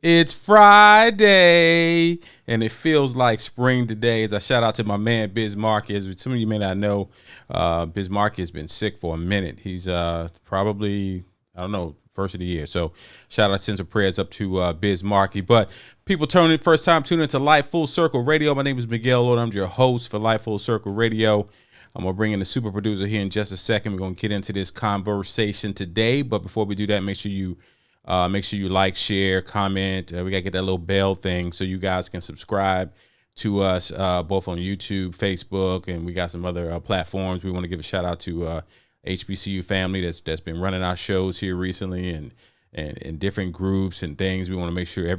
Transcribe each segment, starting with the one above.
It's Friday, and it feels like spring today. As I shout out to my man, Biz Markle. As some of you may not know, Biz Markle has been sick for a minute. He's probably, I don't know, first of the year. So shout out, send some prayers up to Biz Markle. But people first time tuning into Life Full Circle Radio. My name is Miguel Lord. I'm your host for Life Full Circle Radio. I'm going to bring in the super producer here in just a second. We're going to get into this conversation today. But before we do that, make sure you like, share, comment. We got to get that little bell thing so you guys can subscribe to us both on YouTube, Facebook, and we got some other platforms. We want to give a shout out to HBCU family that's been running our shows here recently and different groups and things. We want to make sure I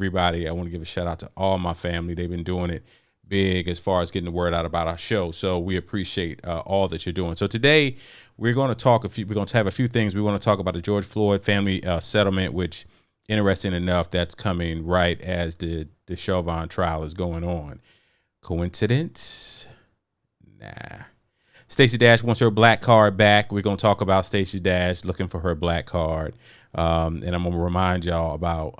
want to give a shout out to all my family. They've been doing it big as far as getting the word out about our show. So we appreciate all that you're doing. So today we're going to have a few things. We want to talk about the George Floyd family settlement, which, interesting enough, that's coming right as the Chauvin trial is going on. Coincidence? Nah. Stacey Dash wants her black card back. We're going to talk about Stacey Dash looking for her black card. And I'm going to remind y'all about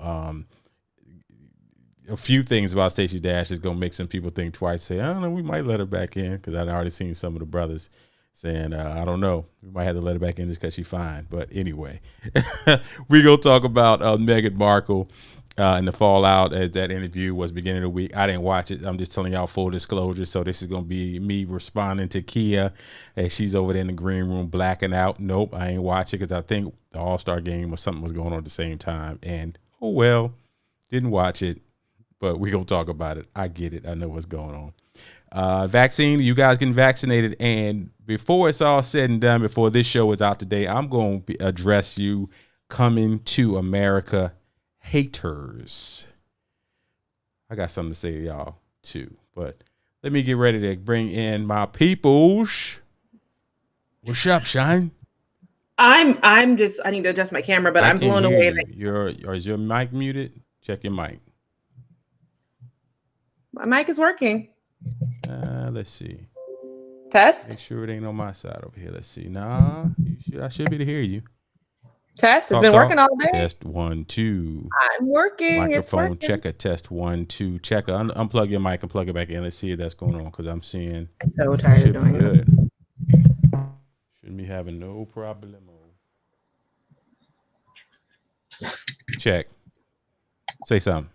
a few things about Stacey Dash is going to make some people think twice, say, I don't know, we might let her back in, because I've already seen some of the brothers saying, I don't know, we might have to let her back in just because she's fine. But anyway, we're going to talk about Meghan Markle and the fallout as that interview was beginning of the week. I didn't watch it. I'm just telling y'all full disclosure. So this is going to be me responding to Kia as she's over there in the green room blacking out. Nope, I ain't watch it because I think the All-Star game or something was going on at the same time. And, oh, well, didn't watch it. But we're going to talk about it. I get it. I know what's going on. Vaccine, you guys getting vaccinated. And before it's all said and done, before this show is out today, I'm going to address you coming to America haters. I got something to say to y'all, too. But let me get ready to bring in my peoples. What's up, Shine? I need to adjust my camera, but I'm blown away. Is your mic muted? Check your mic. My mic is working. Let's see. Test. Make sure it ain't on my side over here. Let's see. Nah, I should be to hear you. Test. It's been working all day. Test 1 2. I'm working. Microphone checker. Test 1 2. Checker. Unplug your mic and plug it back in. Let's see if that's going on, because I'm seeing. So tired of doing it. Shouldn't be having no problemo. Check. Say something.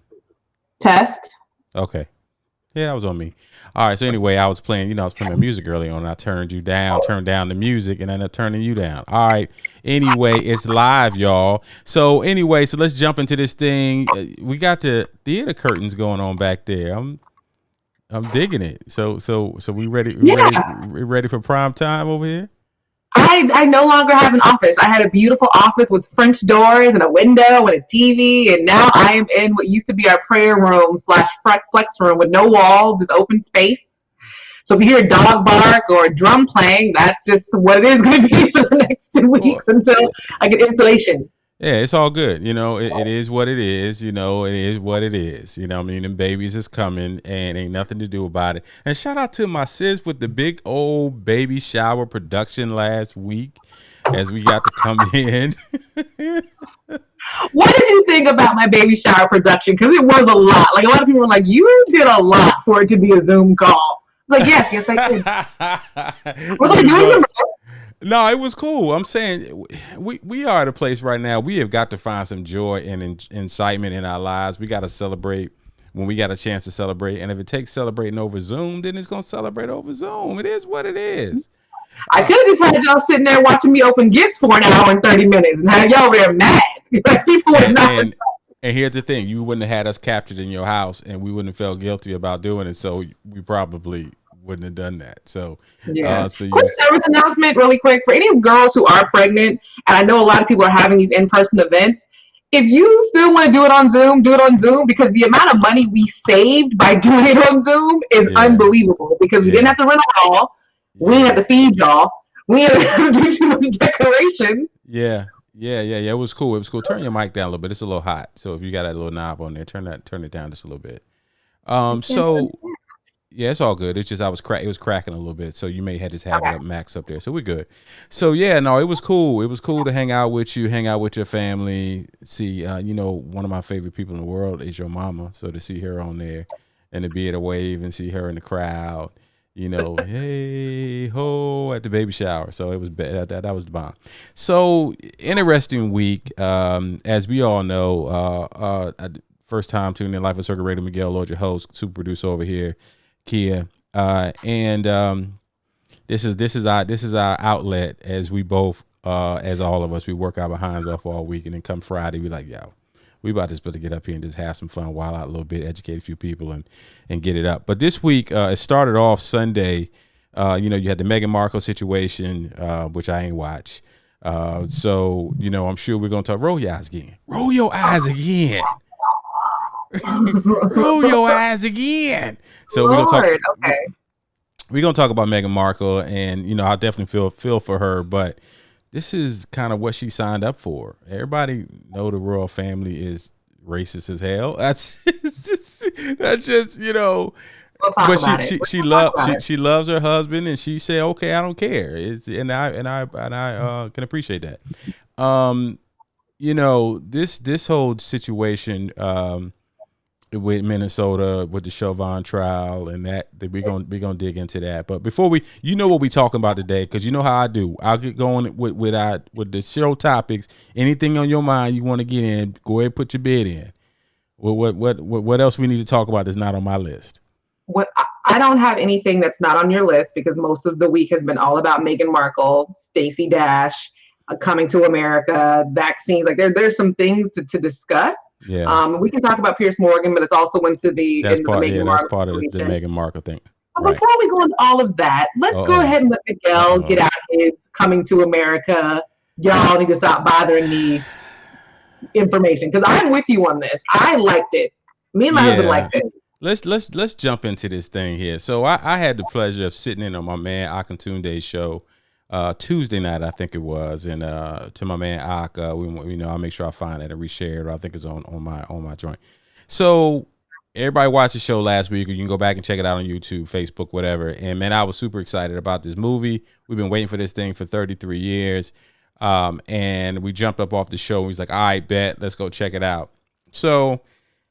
Test. Okay. Yeah, that was on me. All right. So anyway, I was playing my music early on. And I turned down the music, and I ended up turning you down. All right. Anyway, it's live, y'all. So anyway, let's jump into this thing. We got the theater curtains going on back there. I'm digging it. So we ready? We ready for prime time over here? I no longer have an office. I had a beautiful office with French doors and a window and a TV, and now I am in what used to be our prayer room / flex room with no walls, just open space. So if you hear a dog bark or a drum playing, that's just what it is going to be for the next 2 weeks until I get insulation. Yeah, it's all good. It is what it is. It is what it is. I mean, the babies is coming and ain't nothing to do about it. And shout out to my sis with the big old baby shower production last week as we got to come in. What did you think about my baby shower production? Because it was a lot. Like, a lot of people were like, you did a lot for it to be a Zoom call. I was like, yes, I did. We're like, doing the No, it was cool. I'm saying we are at a place right now. We have got to find some joy and incitement in our lives. We got to celebrate when we got a chance to celebrate. And if it takes celebrating over Zoom, then it's going to celebrate over Zoom. It is what it is. I could have just had y'all sitting there watching me open gifts for an hour and 30 minutes and had y'all over there mad. Like, people would not. And here's the thing. You wouldn't have had us captured in your house and we wouldn't have felt guilty about doing it. So we probably wouldn't have done that. So yeah. Quick service announcement really quick for any girls who are pregnant, and I know a lot of people are having these in-person events. If you still want to do it on Zoom, do it on Zoom, because the amount of money we saved by doing it on Zoom is unbelievable, because we didn't have to rent a hall, we didn't have to feed y'all, we didn't have to do too many decorations. Yeah. It was cool. Turn your mic down a little bit. It's a little hot. So if you got that little knob on there, turn it down just a little bit. Yeah, it's all good. It's just it was cracking a little bit, so you may have just have it up max up there. So we're good. So yeah, no, it was cool. It was cool to hang out with you, hang out with your family. See, one of my favorite people in the world is your mama. So to see her on there and to be at a wave and see her in the crowd, hey ho at the baby shower. So it was that was the bomb. So interesting week. As we all know, first time tuning in Life of Circuit Radio, Miguel Lord, your host, super producer over here. Kia, and this is our outlet as we both as all of us, we work our behinds off all week, and then come Friday we like, yo, we about to get up here and just have some fun, wild out a little bit, educate a few people and get it up. But this week it started off Sunday. You had the Meghan Markle situation, which I ain't watch. So I'm sure we're gonna talk. Roll your eyes again. Roll your eyes again. Roll your eyes again. So we're gonna talk about Meghan Markle, and I definitely feel for her, but this is kind of what she signed up for. Everybody know the royal family is racist as hell. That's just but she loves her husband, and she said, okay, I don't care. And I can appreciate that. This whole situation with Minnesota, with the Chauvin trial, and that we're gonna dig into that. But before what we talking about today, because you know how I do. I'll get going with the show topics. Anything on your mind you want to get in, go ahead and put your bid in. What else we need to talk about that's not on my list? I don't have anything that's not on your list, because most of the week has been all about Meghan Markle, Stacey Dash, coming to America, vaccines. Like there's some things to discuss. Yeah. We can talk about Piers Morgan, but it's also into the part of the Meghan Markle thing. But before we go into all of that, let's go ahead and let Miguel get out his coming to America. Y'all need to stop bothering me information, because I'm with you on this. I liked it. Me and my husband liked it. Let's jump into this thing here. So I had the pleasure of sitting in on my man Akintunde's show Tuesday night, I think it was, and to my man Ak, I'll make sure I find it and reshare it. I think it's on my joint. So everybody watched the show last week, or you can go back and check it out on YouTube, Facebook, whatever. And man, I was super excited about this movie. We've been waiting for this thing for 33 years, and we jumped up off the show. And he's like, "All right, bet, let's go check it out." So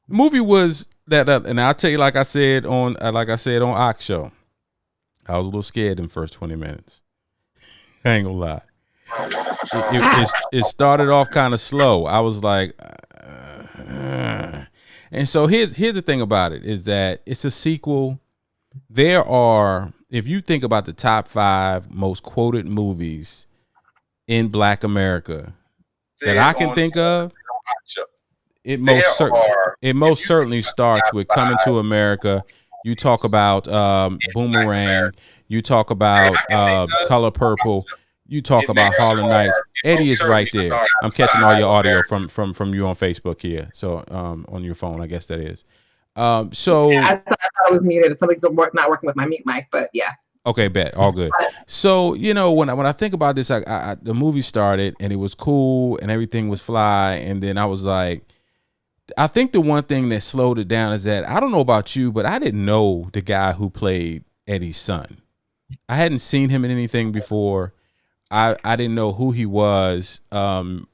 the movie was that, and I'll tell you, like I said on Ak's show, I was a little scared in the first 20 minutes. I ain't gonna lie. It started off kind of slow. I was like, and so here's the thing about it, is that it's a sequel. There are, if you think about the top 5 most quoted movies in Black America that I can think of, it most certainly starts with Coming to America. You talk about Boomerang. You talk about Color Purple. You talk about Harlem Nights. Eddie is right there. I'm catching all your audio from you on Facebook here. So on your phone, I guess that is. So yeah, I thought it was muted. Something's not working with my mute mic, but yeah. Okay, bet, all good. So when I think about this, the movie started and it was cool and everything was fly, and then I was like, I think the one thing that slowed it down is that I don't know about you, but I didn't know the guy who played Eddie's son. I hadn't seen him in anything before. I didn't know who he was. So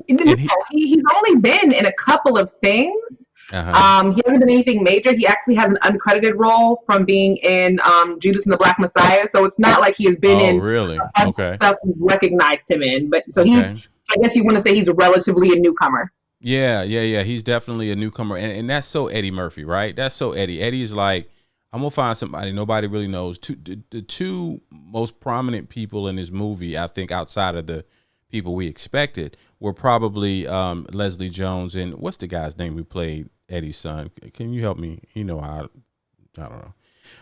he's only been in a couple of things. Uh-huh. He hasn't been anything major. He actually has an uncredited role from being in Judas and the Black Messiah. So it's not like he has been in really stuff we recognized him in. But so I guess you want to say he's relatively a newcomer. Yeah. He's definitely a newcomer, and that's so Eddie Murphy, right? That's so Eddie. Eddie's like, I'm gonna find somebody nobody really knows. The two most prominent people in this movie, I think, outside of the people we expected, were probably Leslie Jones and what's the guy's name who played Eddie's son? Can you help me? I don't know.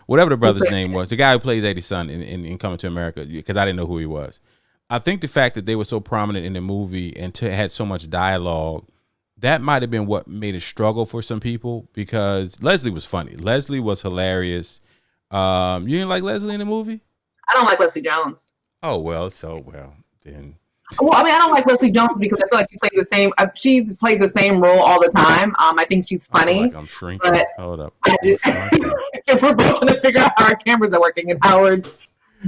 Whatever the brother's name was, the guy who plays Eddie's son in Coming to America, because I didn't know who he was. I think the fact that they were so prominent in the movie and had so much dialogue, that might have been what made it struggle for some people, because Leslie was funny. Leslie was hilarious. You didn't like Leslie in the movie? I don't like Leslie Jones. Oh, well, then. Well, I mean, I don't like Leslie Jones because I feel like she plays the same role all the time. I think she's funny. Like I'm shrinking. Hold up. We're both trying to figure out how our cameras are working and how we're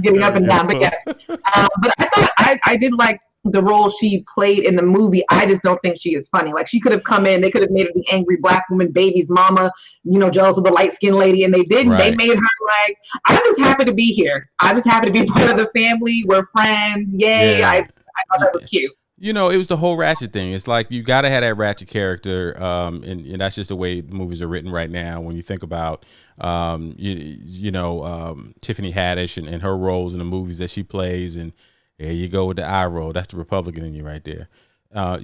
getting up and down. But yeah, but I thought I did like the role she played in the movie. I just don't think she is funny. Like, she could have come in, they could have made her the angry Black woman, baby's mama, jealous of the light-skinned lady, and they didn't. Right. They made her like, I'm just happy to be here. I'm just happy to be part of the family. We're friends. Yay. Yeah. I thought that was cute. It was the whole Ratchet thing. It's like, you got to have that Ratchet character, and that's just the way movies are written right now. When you think about, Tiffany Haddish and her roles in the movies that she plays, and there you go with the eye roll. That's the Republican in you right there. I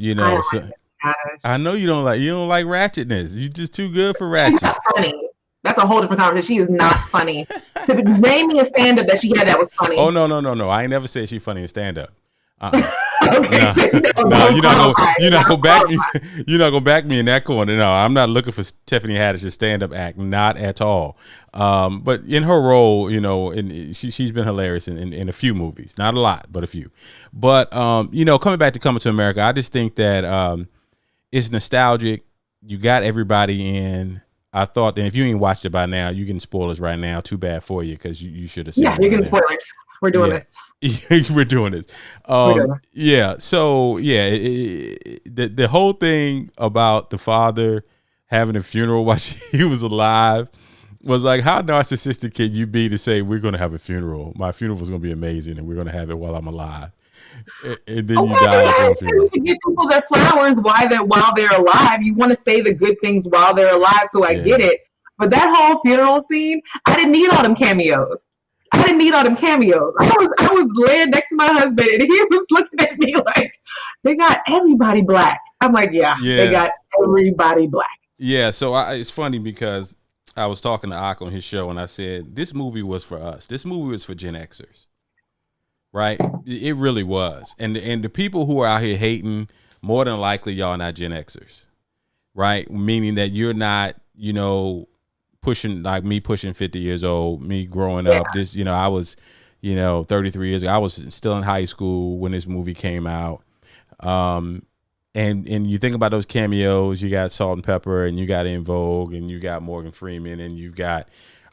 know you don't like ratchetness. You're just too good for ratchet. She's not funny. That's a whole different conversation. She is not funny. Name me a stand-up that she had that was funny. Oh, no. I ain't never said she's funny in stand-up. Okay. No, you're not gonna back me. You're not gonna back me in that corner. No, I'm not looking for Tiffany Haddish's stand-up act, not at all. But in her role, she's been hilarious in a few movies, not a lot, but a few. But coming back to Coming to America, I just think that it's nostalgic. You got everybody in. I thought that if you ain't watched it by now, you getting spoilers right now. Too bad for you, because you should have seen it. Yeah, you're getting spoilers. We're doing this. We're doing this. Yeah. So the whole thing about the father having a funeral while he was alive was like, how narcissistic can you be to say, we're going to have a funeral? My funeral is going to be amazing, and we're going to have it while I'm alive. And then you die. You give people their flowers while they're alive. You want to say the good things while they're alive. So I get it. But that whole funeral scene, I didn't need all them cameos. I was laying next to my husband, and he was looking at me like, they got everybody black. I'm like, they got everybody black. Yeah, so it's funny because I was talking to Ak on his show, and I said, this movie was for us. This movie was for Gen Xers, right? It really was. And the people who are out here hating, more than likely, y'all are not Gen Xers, right? Meaning that you're not, pushing, like me pushing 50 years old, me growing up, this, I was, 33 years ago, I was still in high school when this movie came out. And you think about those cameos, you got Salt and Pepper, and you got In Vogue, and you got Morgan Freeman, and you've got,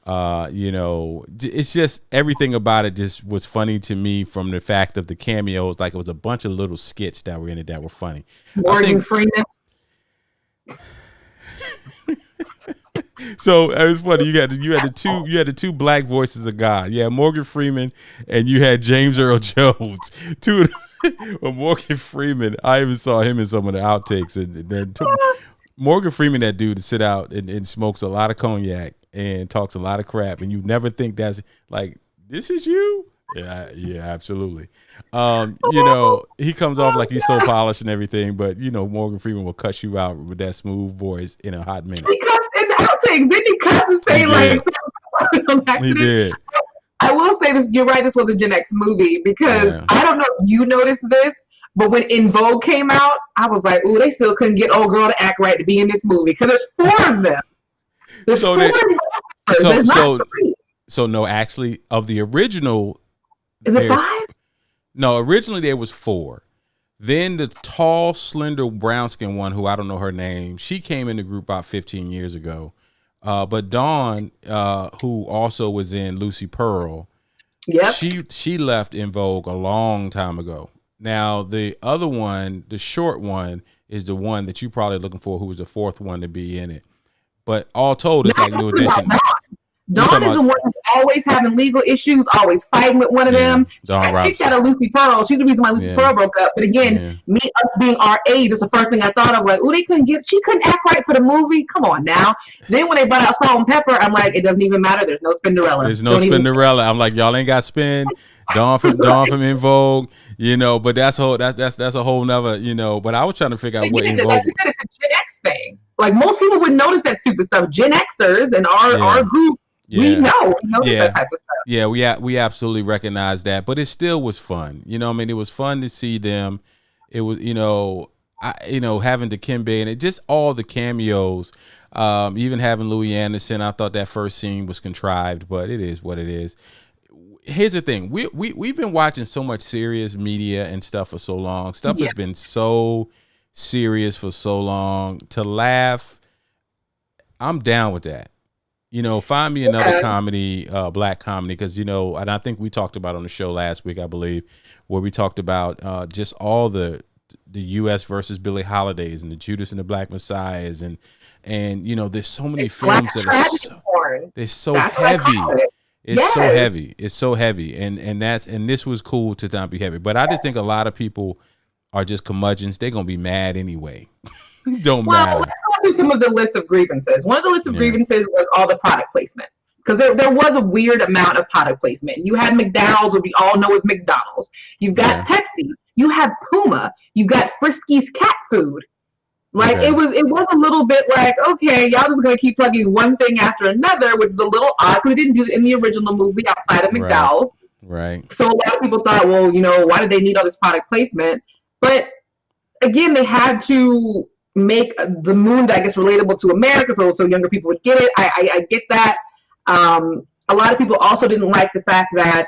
it's just everything about it just was funny to me, from the fact of the cameos. Like, it was a bunch of little skits that were in it that were funny. Morgan Freeman. So it was funny. You had the two black voices of God. You had Morgan Freeman, and you had James Earl Jones. Well, Morgan Freeman, I even saw him in some of the outtakes, and then Morgan Freeman, that dude, to sit out and smokes a lot of cognac and talks a lot of crap, and you never think that's like, this is you. Yeah, absolutely. He comes off like he's so polished and everything, but Morgan Freeman will cuss you out with that smooth voice in a hot minute. He cussed in the outtakes. Didn't he cuss and say like? He did. I will say this. You're right. This was a Gen X movie because I don't know if you noticed this, but when In Vogue came out, I was like, "Ooh, they still couldn't get old girl to act right to be in this movie because there's 4 of them." There's 4 of them. So no, actually, of the original, is it 5? No, originally there was 4. Then the tall, slender, brown-skinned one, who I don't know her name, she came in the group about 15 years ago. But Dawn, who also was in Lucy Pearl, she left In Vogue a long time ago. Now, the other one, the short one, is the one that you're probably looking for, who was the 4th one to be in it. But all told, it's like New Edition. Dawn is the one who's always having legal issues, always fighting with one of them. She got kicked out of Lucy Pearl. She's the reason why Lucy Pearl broke up. But again, us being our age, that's the first thing I thought of. Like, oh, she couldn't act right for the movie. Come on now. Then when they brought out Salt and Pepper, I'm like, it doesn't even matter. There's no Spinderella. There's no Spinderella. I'm like, y'all ain't got Spin. Dawn from In Vogue, but that's a whole nother, but I was trying to figure out what In Vogue. Like you said, it's a Gen X thing. Like most people wouldn't notice that stupid stuff. Gen Xers and our group, we know that type of stuff. Yeah, we absolutely recognize that, but it still was fun. It was fun to see them. It was, having Dikembe and it just all the cameos, even having Louis Anderson. I thought that first scene was contrived, but it is what it is. Here's the thing. We've been watching so much serious media and stuff for so long. Stuff has been so serious for so long. To laugh, I'm down with that. Find me another comedy, black comedy, because, and I think we talked about on the show last week, I believe, where we talked about just all the U.S. versus Billie Holidays and the Judas and the Black Messiahs. And there's so many films that are so heavy. It's so heavy. And this was cool to not be heavy. But I just think a lot of people are just curmudgeons. They're going to be mad anyway. Don't matter. Let's go through some of the list of grievances. One of the list of grievances was all the product placement. Because there was a weird amount of product placement. You had McDonald's, what we all know as McDonald's. You've got Pepsi. You have Puma. You've got Friskies cat food. Like it was a little bit like, okay, y'all just gonna keep plugging one thing after another, which is a little odd because we didn't do it in the original movie outside of McDonald's. Right. So a lot of people thought, well, why did they need all this product placement? But again, they had to make the moon, I guess, relatable to America, so younger people would get it. I get that. A lot of people also didn't like the fact that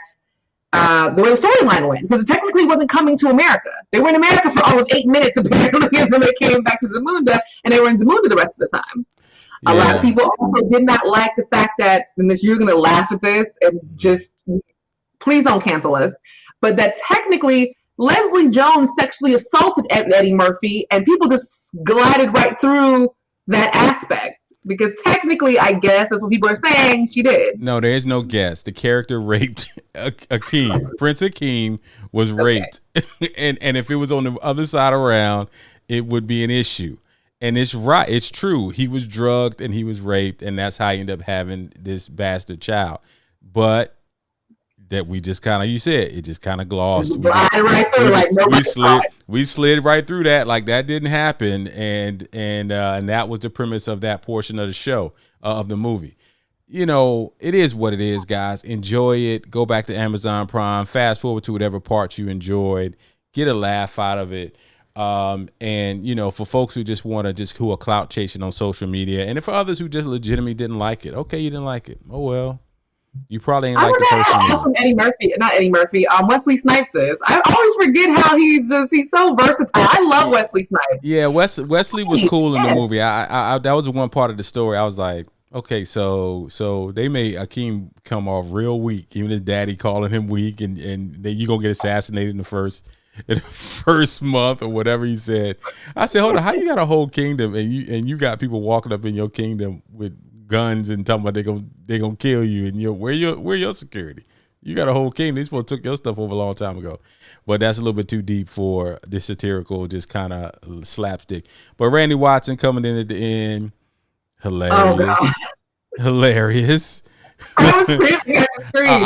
the way the storyline went, because it technically wasn't coming to America. They were in America for almost 8 minutes apparently, and then they came back to Zamunda, and they were in Zamunda the rest of the time. A lot of people also did not like the fact that, and this, you're going to laugh at this, and just please don't cancel us, but that technically Leslie Jones sexually assaulted Eddie Murphy, and people just glided right through that aspect. Because technically, I guess that's what people are saying, she did. No, there is no guess. The character raped Akeem. Prince Akeem was raped. and if it was on the other side around, it would be an issue. And it's right. It's true. He was drugged and he was raped. And that's how he ended up having this bastard child. But that we just kind of, you said, it just kind of glossed. We slid right through that, like that didn't happen, and that was the premise of that portion of the show, of the movie. It is what it is, guys. Enjoy it. Go back to Amazon Prime. Fast forward to whatever parts you enjoyed. Get a laugh out of it. And for folks who just who are clout chasing on social media, and for others who just legitimately didn't like it, okay, you didn't like it. Oh well. You probably ain't like the first one. Awesome Eddie Murphy. Wesley Snipes is. I always forget how he's so versatile. I love Wesley Snipes. Yeah, Wesley was cool in the movie. I that was one part of the story. I was like, okay, so they made Akeem come off real weak. Even his daddy calling him weak, and then you gonna get assassinated in the first month or whatever he said. I said, hold on, how you got a whole kingdom and you got people walking up in your kingdom with guns and talking about they gonna kill you, and where your security? You got a whole kingdom. They supposed to took your stuff over a long time ago. But that's a little bit too deep for this satirical, just kind of slapstick. But Randy Watson coming in at the end, hilarious, hilarious. I was screaming at the screen.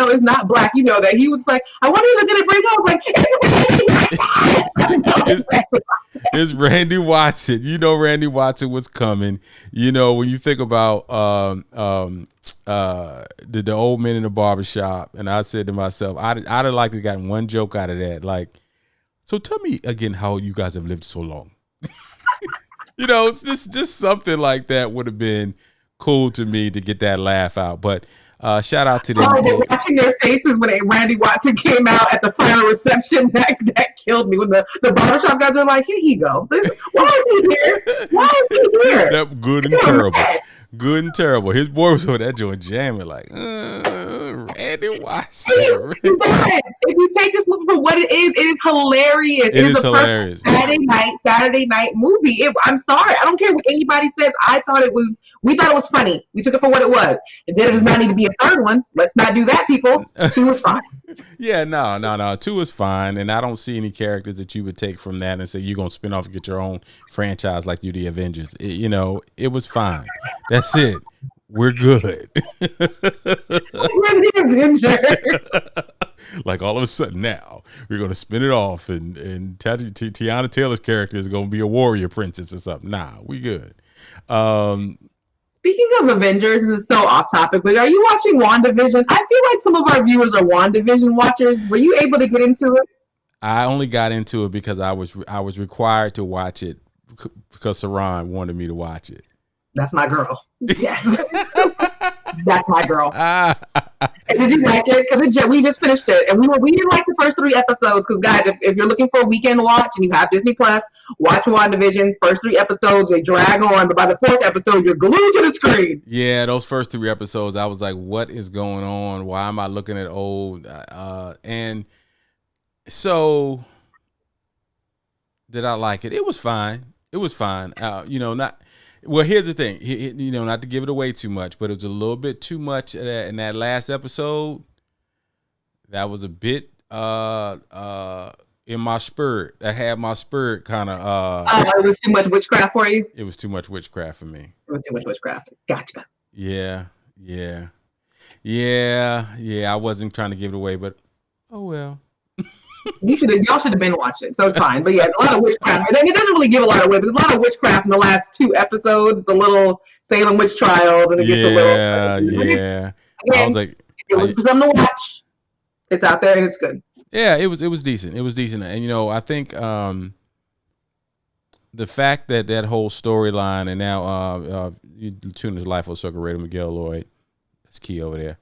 It's not black. You know that he was like, I want you to get a break. I was like, It's Randy Watson. You know Randy Watson was coming. You know, when you think about the old men in the barbershop, and I said to myself, I'd have liked to gotten one joke out of that. Like, so tell me again how you guys have lived so long. You know, it's just something like that would have been cool to me to get that laugh out. But shout out to them. Watching their faces when Randy Watson came out at the final reception, that killed me. When the barbershop guys are like, here he go. Why is he here? Why is he here? That good and terrible. Good and terrible. His boy was over that joint jamming like, Randy Watson. If you take this movie for what it is hilarious. It is hilarious. Saturday night movie. I'm sorry. I don't care what anybody says. We thought it was funny. We took it for what it was. And then it does not need to be a third one. Let's not do that, people. 2 is fine. Yeah, no. 2 is fine. And I don't see any characters that you would take from that and say you're going to spin off and get your own franchise like you the Avengers. It was fine. That's it. We're good. Like all of a sudden now we're going to spin it off and Tiana Taylor's character is going to be a warrior princess or something. Nah, we good. Speaking of Avengers, this is so off topic, but are you watching WandaVision? I feel like some of our viewers are WandaVision watchers. Were you able to get into it? I only got into it because I was required to watch it because Saran wanted me to watch it. That's my girl. Yes. That's my girl. And did you like it? Because we just finished it, and we didn't like the first 3 episodes. Because guys, if you're looking for a weekend watch and you have Disney Plus, watch WandaVision. First 3 episodes they drag on, but by the 4th episode you're glued to the screen. Yeah, those first 3 episodes, I was like, "What is going on? Why am I looking at old?" And so, did I like it? It was fine. It was fine. Not. Well, here's the thing. Not to give it away too much, but it was a little bit too much in that last episode. That was a bit in my spirit. I had my spirit kind of. It was too much witchcraft for you? It was too much witchcraft for me. It was too much witchcraft. Gotcha. Yeah. I wasn't trying to give it away, but oh well. Y'all should have been watching, so it's fine. But yeah, it's a lot of witchcraft. And it doesn't really give a lot away, but there's a lot of witchcraft in the last 2 episodes. It's a little Salem witch trials, and it gets a little. Yeah. Again, I was like, it was for something to watch. It's out there and it's good. Yeah, it was decent. It was decent, and I think the fact that whole storyline, and now you tune into Life of Circle Raider Miguel Lloyd, that's key over there.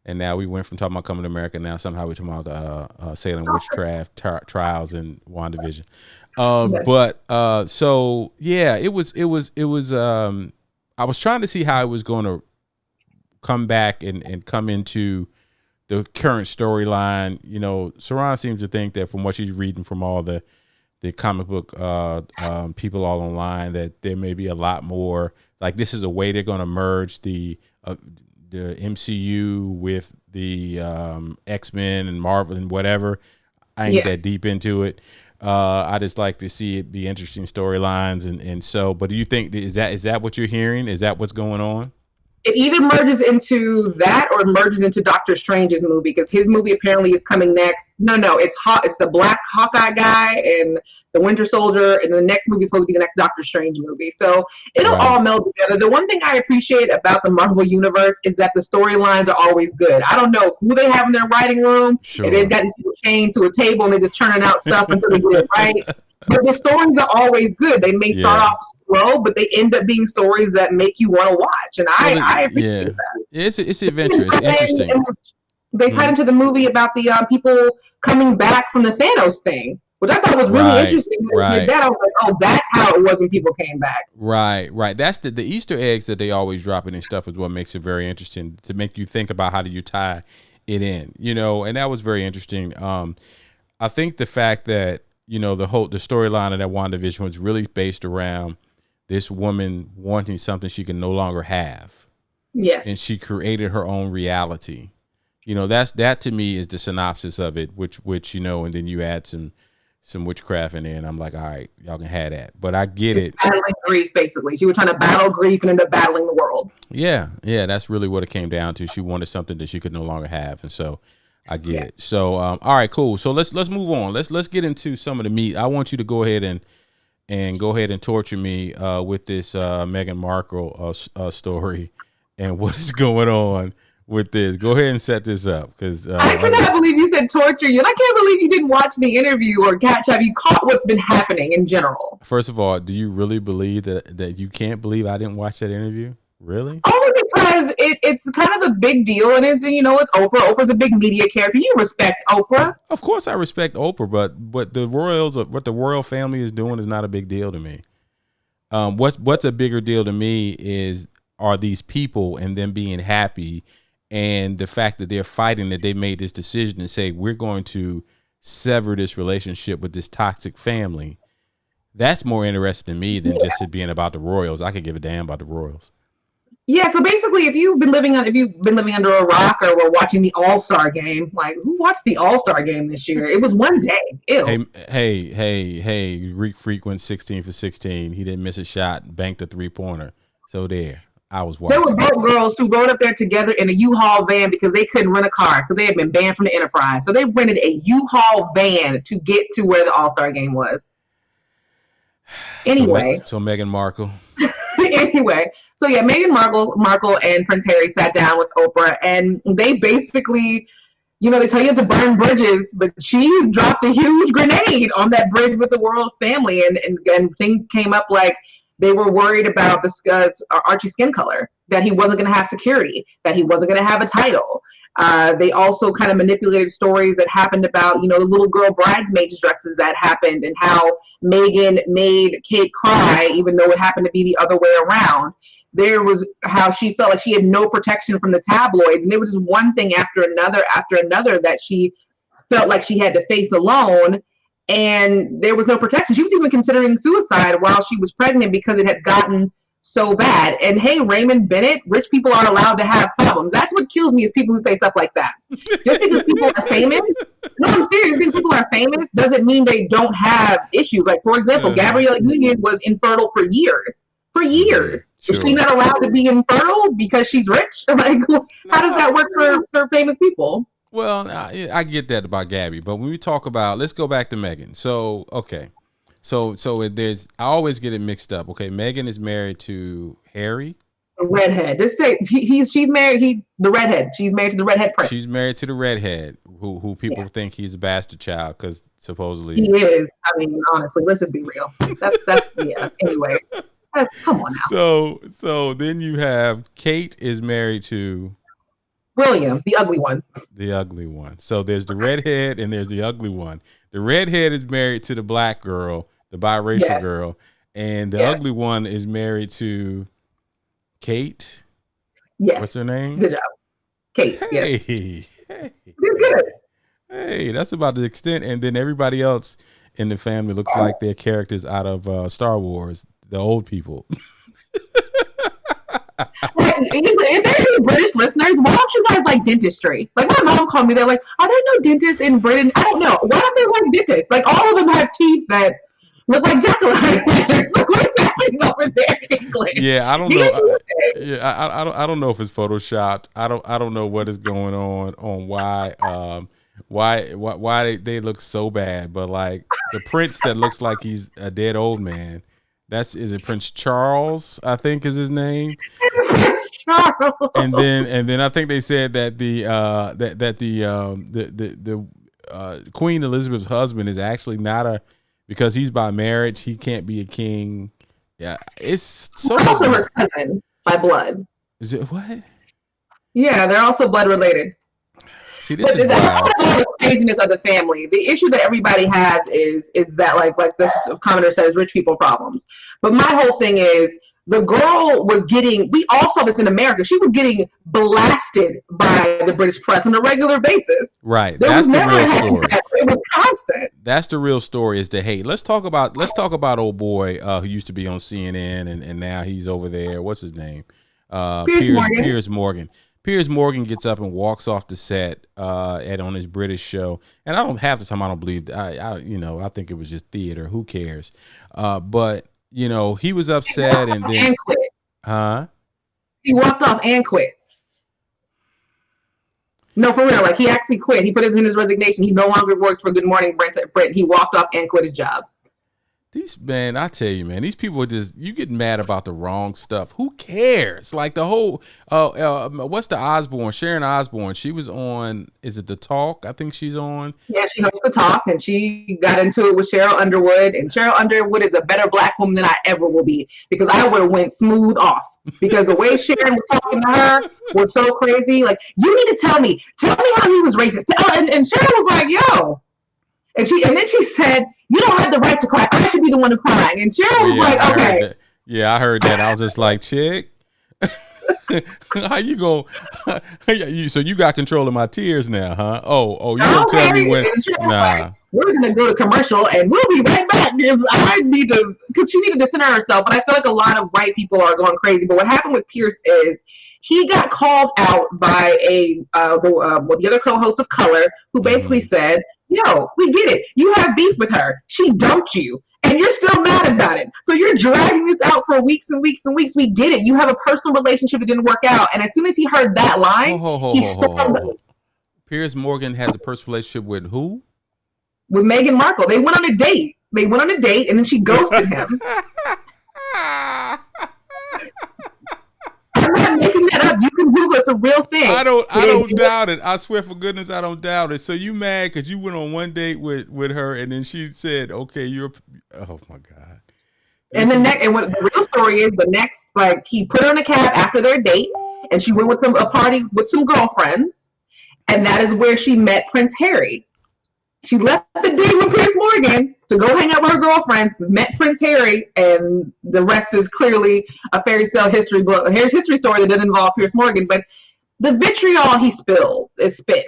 And now we went from talking about Coming to America. Now somehow we're talking about Salem witchcraft trials in WandaVision. So yeah, it was. I was trying to see how it was going to come back and come into the current storyline. Saran seems to think that from what she's reading from all the comic book people all online, that there may be a lot more. Like this is a way they're going to merge the MCU with the X-Men and Marvel and whatever. I ain't that deep into it. I just like to see it be interesting storylines and so. But do you think is that what you're hearing? Is that what's going on? It either merges into that or merges into Doctor Strange's movie, because his movie apparently is coming next. No, it's the Black Hawkeye guy and the Winter Soldier, and the next movie is supposed to be the next Doctor Strange movie. So it'll all meld together. The one thing I appreciate about the Marvel Universe is that the storylines are always good. I don't know who they have in their writing room, and they've got these people chained to a table and they're just churning out stuff until they get it right. But the stories are always good. They may start off slow, but they end up being stories that make you want to watch. And I appreciate that. It's adventurous. It's interesting. They tied into the movie about the people coming back from the Thanos thing, which I thought was really interesting. That I was like, oh, that's how it was when people came back. Right. That's the Easter eggs that they always drop in and stuff is what makes it very interesting, to make you think about how do you tie it in, and that was very interesting. I think the fact that the storyline of that WandaVision was really based around this woman wanting something she can no longer have. Yes. And she created her own reality. That to me is the synopsis of it, which and then you add some witchcraft in there, and I'm like, all right, y'all can have that. But I get it. Battling grief, basically. She was trying to battle grief and end up battling the world. Yeah, that's really what it came down to. She wanted something that she could no longer have, and so I get it. So, all right, cool. So let's move on. Let's get into some of the meat. I want you to go ahead and go ahead and torture me with this Meghan Markle story and what is going on with this. Go ahead and set this up because I cannot believe you said torture you. And I can't believe you didn't watch the interview or have you caught what's been happening in general. First of all, do you really believe that you can't believe I didn't watch that interview? Really? Only because it's kind of a big deal, and it's Oprah. Oprah's a big media character. You respect Oprah. Of course, I respect Oprah, but what the royal family is doing is not a big deal to me. What's a bigger deal to me are these people and them being happy, and the fact that they're fighting that they made this decision to say we're going to sever this relationship with this toxic family. That's more interesting to me than just it being about the royals. I could give a damn about the royals. Yeah, so basically, if you've been living under a rock or were watching the All-Star game, like who watched the All-Star game this year? It was one day. Ew. Hey, Greek freak went 16 for 16. He didn't miss a shot, banked a 3-pointer. So there, I was watching. There were both girls who rode up there together in a U-Haul van because they couldn't rent a car because they had been banned from the Enterprise. So they rented a U-Haul van to get to where the All-Star game was. Anyway. So Meghan Markle. Anyway, so yeah, Meghan Markle and Prince Harry sat down with Oprah, and they basically, they tell you have to burn bridges, but she dropped a huge grenade on that bridge with the royal family, and things came up like they were worried about Archie's skin color, that he wasn't going to have security, that he wasn't going to have a title. They also kind of manipulated stories that happened about, the little girl bridesmaids dresses that happened and how Meghan made Kate cry, even though it happened to be the other way around. There was how she felt like she had no protection from the tabloids. And it was just one thing after another that she felt like she had to face alone. And there was no protection. She was even considering suicide while she was pregnant because it had gotten so bad. And hey, Raymond Bennett, rich people are allowed to have problems. That's what kills me is people who say stuff like that. Just because people are famous, no, I'm serious, because people are famous doesn't mean they don't have issues. Like, for example, Gabrielle Union was infertile for years. Sure. Is she not allowed to be infertile because she's rich? Like, how does that work for famous people? Well, I get that about Gabby, but when we talk about, let's go back to Meghan. So, okay. So I always get it mixed up. Okay, Meghan is married to Harry. The redhead. Just say she's married. The redhead. She's married to the redhead prince. She's married to the redhead, who people think he's a bastard child because supposedly he is. I mean, honestly, let's just be real. That's yeah. Anyway, come on now. So then you have Kate is married to William, the ugly one. The ugly one. So there's the redhead and there's the ugly one. The redhead is married to the black girl, the biracial girl, and the ugly one is married to Kate. Yes. What's her name? Good job. Kate. Hey. You're good. Hey, that's about the extent. And then everybody else in the family looks like they're characters out of Star Wars, the old people. If there are any British listeners, why don't you guys like dentistry? Like my mom called me, they're like, are there no dentists in Britain? I don't know. Why don't they like dentists? Like all of them have teeth that look like jack-o'-lanterns. So what's happening over there in England? Yeah, I don't know. I don't know if it's photoshopped. I don't know what is going on why they look so bad. But like the prince that looks like he's a dead old man. Is it Prince Charles? I think is his name. Prince Charles. And then I think they said that the Queen Elizabeth's husband is actually not because he's by marriage he can't be a king. Yeah, it's so. He's also her cousin by blood. Is it what? Yeah, they're also blood related. See, this is wild. The craziness of the family. The issue that everybody has is that like this commenter says, rich people problems. But my whole thing is the girl was getting. We all saw this in America. She was getting blasted by the British press on a regular basis. Right. That's the real story. It was constant. That's the real story. Is the hate. Let's talk about old boy who used to be on CNN and now he's over there. What's his name? Piers Morgan. Piers Morgan gets up and walks off the set on his British show, and I don't half the time I don't believe I think it was just theater. Who cares? But he was upset and then quit. Huh? He walked off and quit. No, for real. Like he actually quit. He put it in his resignation. He no longer works for Good Morning Britain. He walked off and quit his job. I tell you, man, these people are just, you get mad about the wrong stuff. Who cares? Like the whole, what's the Osborne? Sharon Osbourne. She was on, is it The Talk? I think she's on. Yeah, she hosts The Talk, and she got into it with Cheryl Underwood. And Cheryl Underwood is a better black woman than I ever will be, because I would have went smooth off. Because the way Sharon was talking to her was so crazy. Like, you need to tell me how he was racist. And Cheryl was like, yo. And then she said, "You don't have the right to cry. I should be the one crying." And Cheryl was like, "Okay." I heard that. I was just like, "Chick, how you go? So you got control of my tears now, huh? Oh, you don't tell me when? Nah." Like, we're gonna go to commercial, and we'll be right back because she needed to center herself. But I feel like a lot of white people are going crazy. But what happened with Pierce is he got called out by the other co-host of Color, who basically said, "Yo, we get it. You have beef with her. She dumped you, and you're still mad about it. So you're dragging this out for weeks and weeks and weeks. We get it. You have a personal relationship that didn't work out." And as soon as he heard that line, he stormed. Piers Morgan has a personal relationship with who? With Meghan Markle. They went on a date. And then she ghosted him. I'm not making that up. You can Google it. It's a real thing. I don't doubt it. I swear for goodness, I don't doubt it. So you mad because you went on one date with her, and then she said, "Okay, oh my God." And what the real story is, like, he put her in a cab after their date, and she went with a party with some girlfriends, and that is where she met Prince Harry. She left the date with Piers Morgan to go hang out with her girlfriends, met Prince Harry, and the rest is clearly a fairy tale history story that didn't involve Piers Morgan. But the vitriol he spit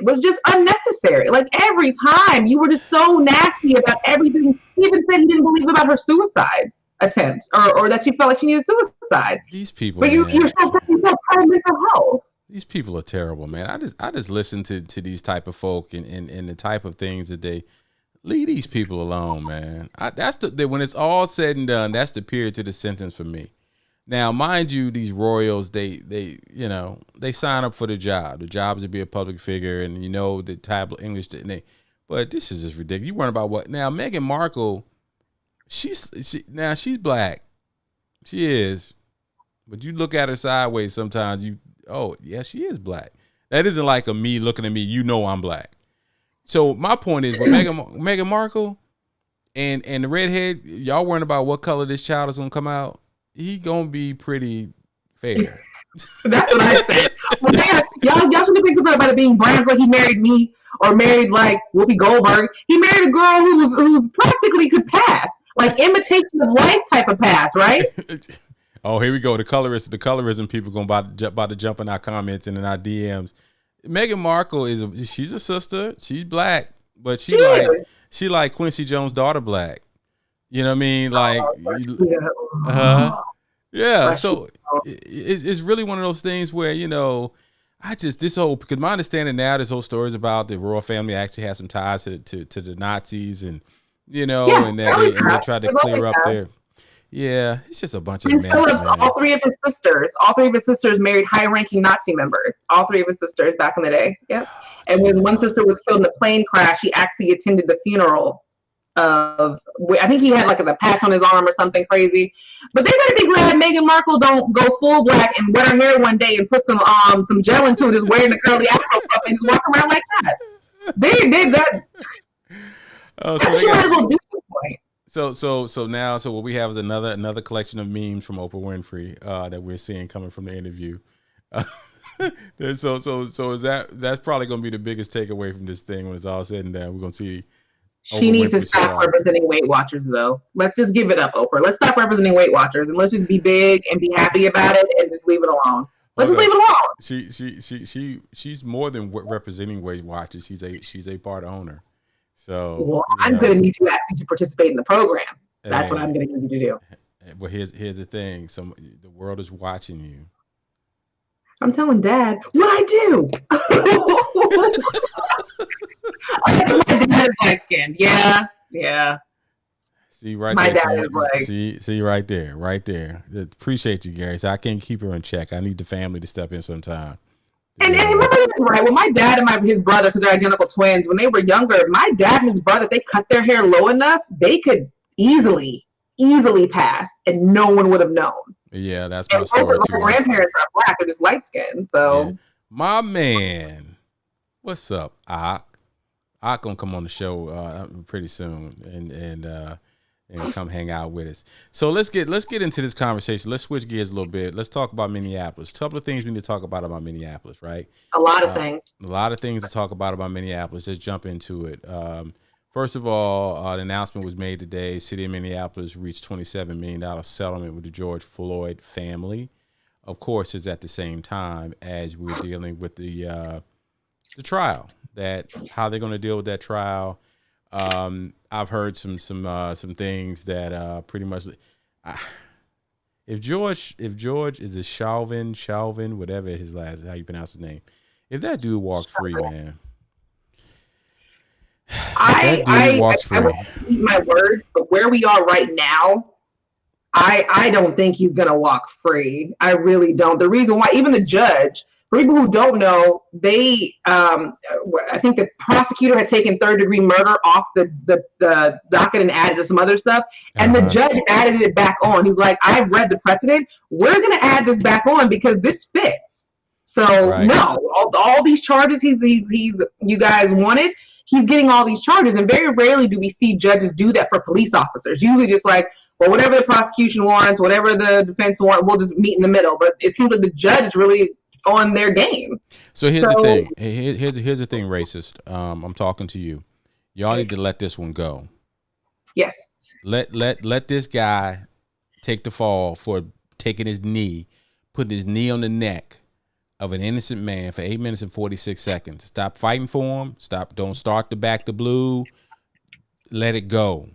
was just unnecessary. Like, every time you were just so nasty about everything. He even said he didn't believe about her suicide attempt, or that she felt like she needed suicide. These people, but you're so proud of mental health. These people are terrible, man. I just listen to these type of folk and the type of things that they leave these people alone, man. That's when it's all said and done, that's the period to the sentence for me. Now, mind you, these royals, they sign up for the job. The job is to be a public figure, and the tabloid English. But this is just ridiculous. You worrying about what now? Meghan Markle, she's black, she is, but you look at her sideways sometimes. Oh, yeah, she is black. That isn't like a me looking at me, I'm black. So my point is, with Meghan Markle and the redhead, y'all worrying about what color this child is going to come out, he going to be pretty fair. That's what I said. Y'all shouldn't be concerned about it being brown, like he married me or married like Whoopi Goldberg. He married a girl who's practically could pass, like Imitation of Life type of pass, right? Oh, here we go. The colorism people going about to jump in our comments and in our DMs. Meghan Markle she's a sister. She's black, but she like Quincy Jones' daughter black. You know what I mean? Like, yeah. So it's really one of those things where because my understanding now, this whole story is about the royal family actually has some ties to the Nazis, and and they tried to clear up their. Yeah, it's just a bunch of mess, man. All three of his sisters married high-ranking Nazi members. All three of his sisters back in the day. Yep. And when one sister was killed in a plane crash, he actually attended the funeral of. I think he had like a patch on his arm or something crazy. But they better be glad Meghan Markle don't go full black and wet her hair one day and put some gel into it, just wearing the curly afro puff and just walk around like that. They did that. Oh, that's what you might as well do at this point. So what we have is another collection of memes from Oprah Winfrey that we're seeing coming from the interview. So is that's probably going to be the biggest takeaway from this thing when it's all said and done. We're going to see. She needs to stop representing Weight Watchers, though. Let's just give it up, Oprah. Let's stop representing Weight Watchers and let's just be big and be happy about it and just leave it alone. Let's just leave it alone. She's more than representing Weight Watchers. She's a part owner. So well, I'm going to need you actually to participate in the program. That's what I'm going to need you to do. Well, here's the thing. The world is watching you. I'm telling Dad what I do. My dad is light skinned. Yeah. See right my there. Dad is like. See right there. Appreciate you, Gary. So I can't keep her in check. I need the family to step in sometime. And remember this, right? When my dad and his brother, because they're identical twins, when they were younger, my dad and his brother, if they cut their hair low enough, they could easily easily pass, and no one would have known. Yeah, that's my And story my too. grandparents are black; they're just light skinned. Yeah, So my man, what's up, Ak? Ak gonna come on the show pretty soon, and come hang out with us. So let's get into this conversation. Let's switch gears a little bit. Let's talk about Minneapolis. A couple of things we need to talk about Minneapolis, right? a lot of things. A lot of things to talk about Minneapolis. Let's jump into it. First of all, an announcement was made today. City of Minneapolis reached $27 million settlement with the George Floyd family. Of course, it's at the same time as we're dealing with the trial. That how they're going to deal with that trial. I've heard some things that pretty much, if George is a Chauvin, whatever his last, how you pronounce his name, if that dude walks free, man. I won't eat my words, but where we are right now, I don't think he's gonna walk free. I really don't. The reason why, even the judge, for people who don't know, I think the prosecutor had taken third-degree murder off the docket and added some other stuff, and the judge added it back on. He's like, I've read the precedent. We're gonna add this back on because this fits. So right. No, all these charges he's you guys wanted. He's getting all these charges, and very rarely do we see judges do that for police officers. Usually just like, well, whatever the prosecution wants, whatever the defense wants, we'll just meet in the middle. But it seems like the judge is really on their game. So here's the thing. Here's the thing, racist. I'm talking to you. Y'all need to let this one go. Yes. Let this guy take the fall for taking his knee, putting his knee on the neck of an innocent man for 8 minutes and 46 seconds. Stop fighting for him. Don't start to back the blue. Let it go.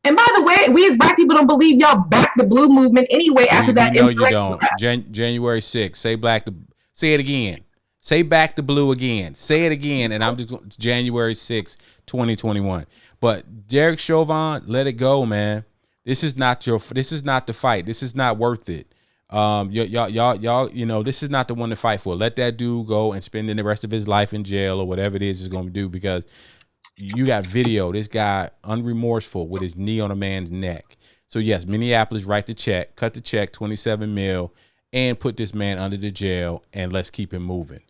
And by the way, we as black people don't believe y'all back the blue movement anyway after that. No, you don't. January 6th. Say it again. Say back the blue again. Say it again. And I'm just going January 6th, 2021. But Derek Chauvin, let it go, man. This is not the fight. This is not worth it. Y'all, this is not the one to fight for. Let that dude go and spend the rest of his life in jail or whatever it is he's going to do, because you got video. This guy unremorseful with his knee on a man's neck. So yes, Minneapolis, write the check, cut the check, 27 mil, and put this man under the jail, and let's keep him moving.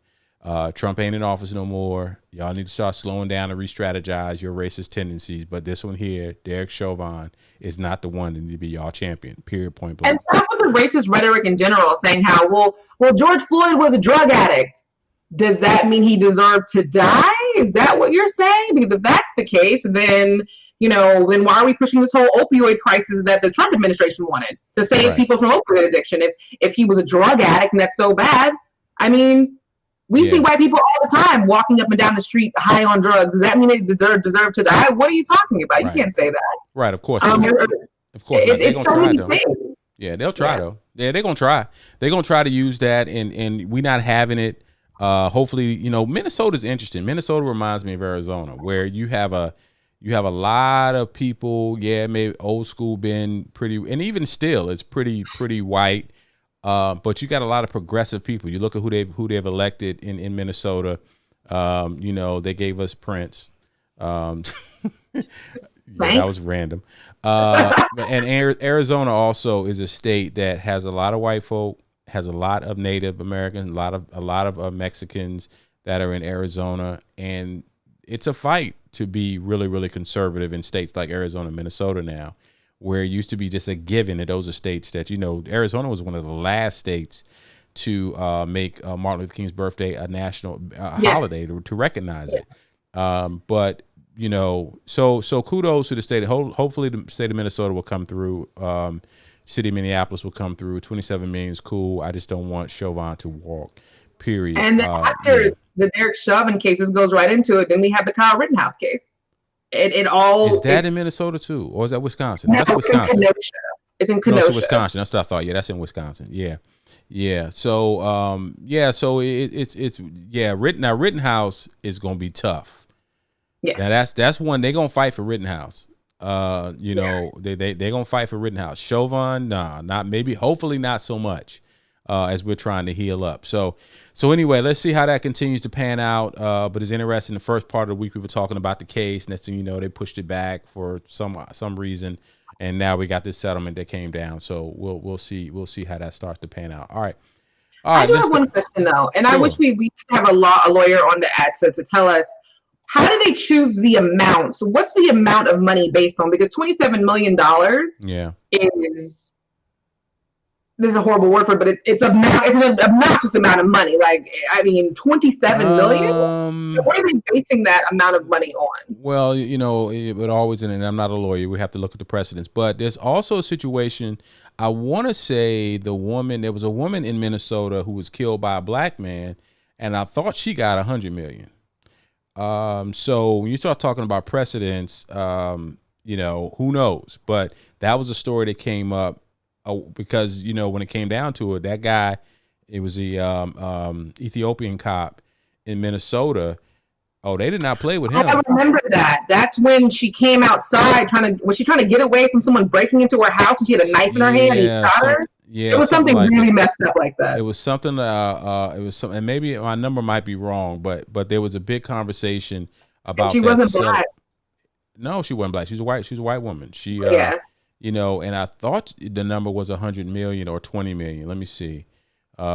Trump ain't in office no more. Y'all need to start slowing down and re-strategize your racist tendencies. But this one here, Derek Chauvin, is not the one that need to be y'all champion. Period. Point blank. And stop with the racist rhetoric in general, saying how well George Floyd was a drug addict. Does that mean he deserved to die? Is that what you're saying? Because if that's the case, then why are we pushing this whole opioid crisis that the Trump administration wanted to save people from opioid addiction? If he was a drug addict and that's so bad, I mean, we see white people all the time walking up and down the street high on drugs. Does that mean they deserve to die? What are you talking about? Right. You can't say that. Right, of course. Of course not. They're going to try, though. Yeah, they'll try, though. Yeah, they're going to try. They're going to try to use that, and we're not having it. Hopefully, Minnesota's interesting. Minnesota reminds me of Arizona, where you have a lot of people, maybe old school, been pretty, and even still, it's pretty white. But you got a lot of progressive people. You look at who they've elected in Minnesota. They gave us Prince. That was random. And Arizona also is a state that has a lot of white folk, has a lot of Native Americans, a lot of Mexicans that are in Arizona, and it's a fight to be really, really conservative in states like Arizona, Minnesota now, where it used to be just a given that those are states that, Arizona was one of the last states to make Martin Luther King's birthday a national holiday to recognize it. But so kudos to the state. Hopefully the state of Minnesota will come through. City of Minneapolis will come through. 27 million is cool. I just don't want Chauvin to walk, period. And then after the Derek Chauvin case, this goes right into it. Then we have the Kyle Rittenhouse case. It all is that in Minnesota too, or is that Wisconsin? That's Wisconsin. It's in Kenosha. No, it's Wisconsin. That's what I thought. Yeah, that's in Wisconsin. Yeah. So So it's Rittenhouse is gonna be tough. Yeah. Now that's one they're gonna fight for Rittenhouse. They're gonna fight for Rittenhouse. Chauvin, hopefully not so much. As we're trying to heal up. So anyway, let's see how that continues to pan out. But it's interesting. The first part of the week we were talking about the case. Next thing you know, they pushed it back for some reason. and now we got this settlement that came down. So we'll see how that starts to pan out. All right. I do have one question though, and Sure. I wish we have a lawyer on the ad to tell us, how do they choose the amount? So what's the amount of money based on? Because $27 million is, this is a horrible word for it, but it's an obnoxious amount of money. Like, I mean, 27 million? What are they basing that amount of money on? Well, you know, it would always, and I'm not a lawyer, we have to look at the precedents, but there's also a situation, I want to say there was a woman in Minnesota who was killed by a black man, and I thought she got 100 million. So when you start talking about precedents, you know, who knows? But that was a story that came up because, you know, when it came down to it, that guy, it was the Ethiopian cop in Minnesota. Oh, they did not play with him. I remember that. That's when she came outside was she trying to get away from someone breaking into her house and she had a knife in her hand and he shot her? Yeah, it was something like really messed up like that. It was something. And maybe my number might be wrong, but there was a big conversation about. And she wasn't black. No, she wasn't black. She was white. She was a white woman. You know, and I thought the number was 100 million or 20 million. Let me see.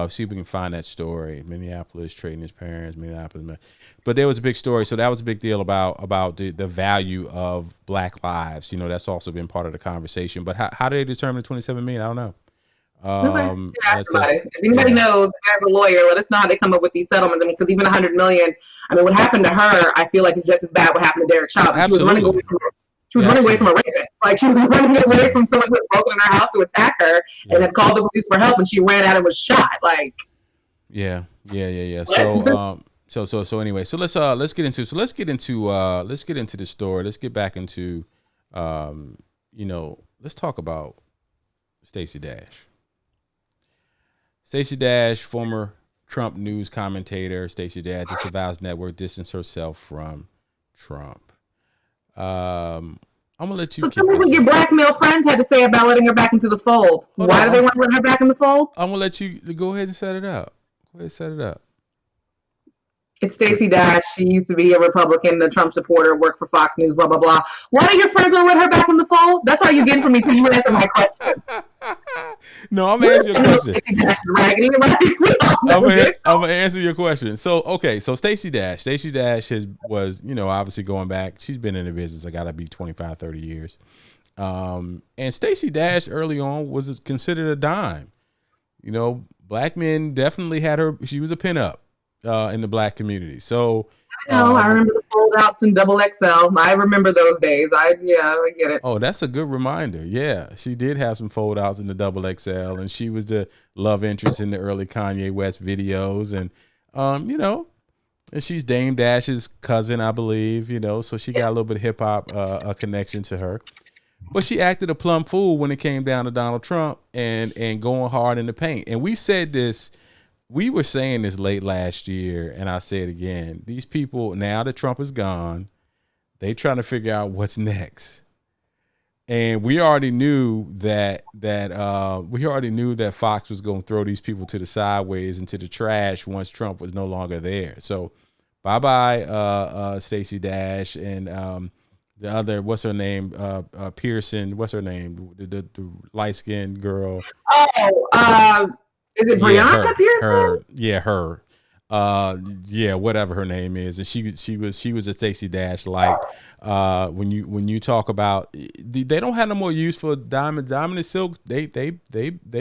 See if we can find that story. Minneapolis trading his parents. Minneapolis, but there was a big story. So that was a big deal about the value of black lives. You know, that's also been part of the conversation. But how do they determine 27 million? I don't know. If anybody knows, as a lawyer, let us know how they come up with these settlements. I mean, because even 100 million. I mean, what happened to her, I feel like it's just as bad what happened to Derek Chauvin. Absolutely. She was running away from a rapist. Like, she was running away from someone who had broken in her house to attack her and had called the police for help, and she ran out and was shot. Like, yeah. So anyway, so let's get into the story. Let's get back into, you know, let's talk about Stacey Dash. Stacey Dash, former Trump news commentator. Stacey Dash disavows network, distanced herself from Trump. I'm gonna let you. So tell me what your black male friends had to say about letting her back into the fold. Why do they want to let her back in the fold? I'm gonna let you go ahead and set it up. It's Stacey Dash. She used to be a Republican, a Trump supporter, worked for Fox News, blah, blah, blah. Why do your friends want to let her back in the fold? That's all you get from me till you answer my question. No, I'm going to answer your question. I'm going to answer your question. So, okay, so Stacey Dash was, you know, obviously going back. She's been in the business. I got to be 25, 30 years. And Stacey Dash early on was considered a dime. You know, black men definitely had her. She was a pinup. In the black community. So I remember the fold outs in XXL. I remember those days. I get it. Oh, that's a good reminder. Yeah, she did have some fold outs in the XXL, and she was the love interest in the early Kanye West videos. And you know, and she's Dame Dash's cousin, I believe, you know, so she got a little bit of hip hop a connection to her. But she acted a plumb fool when it came down to Donald Trump and going hard in the paint. And we said this. We were saying this late last year, and I say it again. These people, now that Trump is gone, they trying to figure out what's next. And we already knew that Fox was going to throw these people to the sideways into the trash once Trump was no longer there. So bye-bye, Stacey Dash and the other, what's her name? Pearson, what's her name? The light-skinned girl. Is it Breonna Pearson? Her. Whatever her name is, and she was a Stacey Dash like. When you talk about, they don't have no more use for Diamond and Silk. They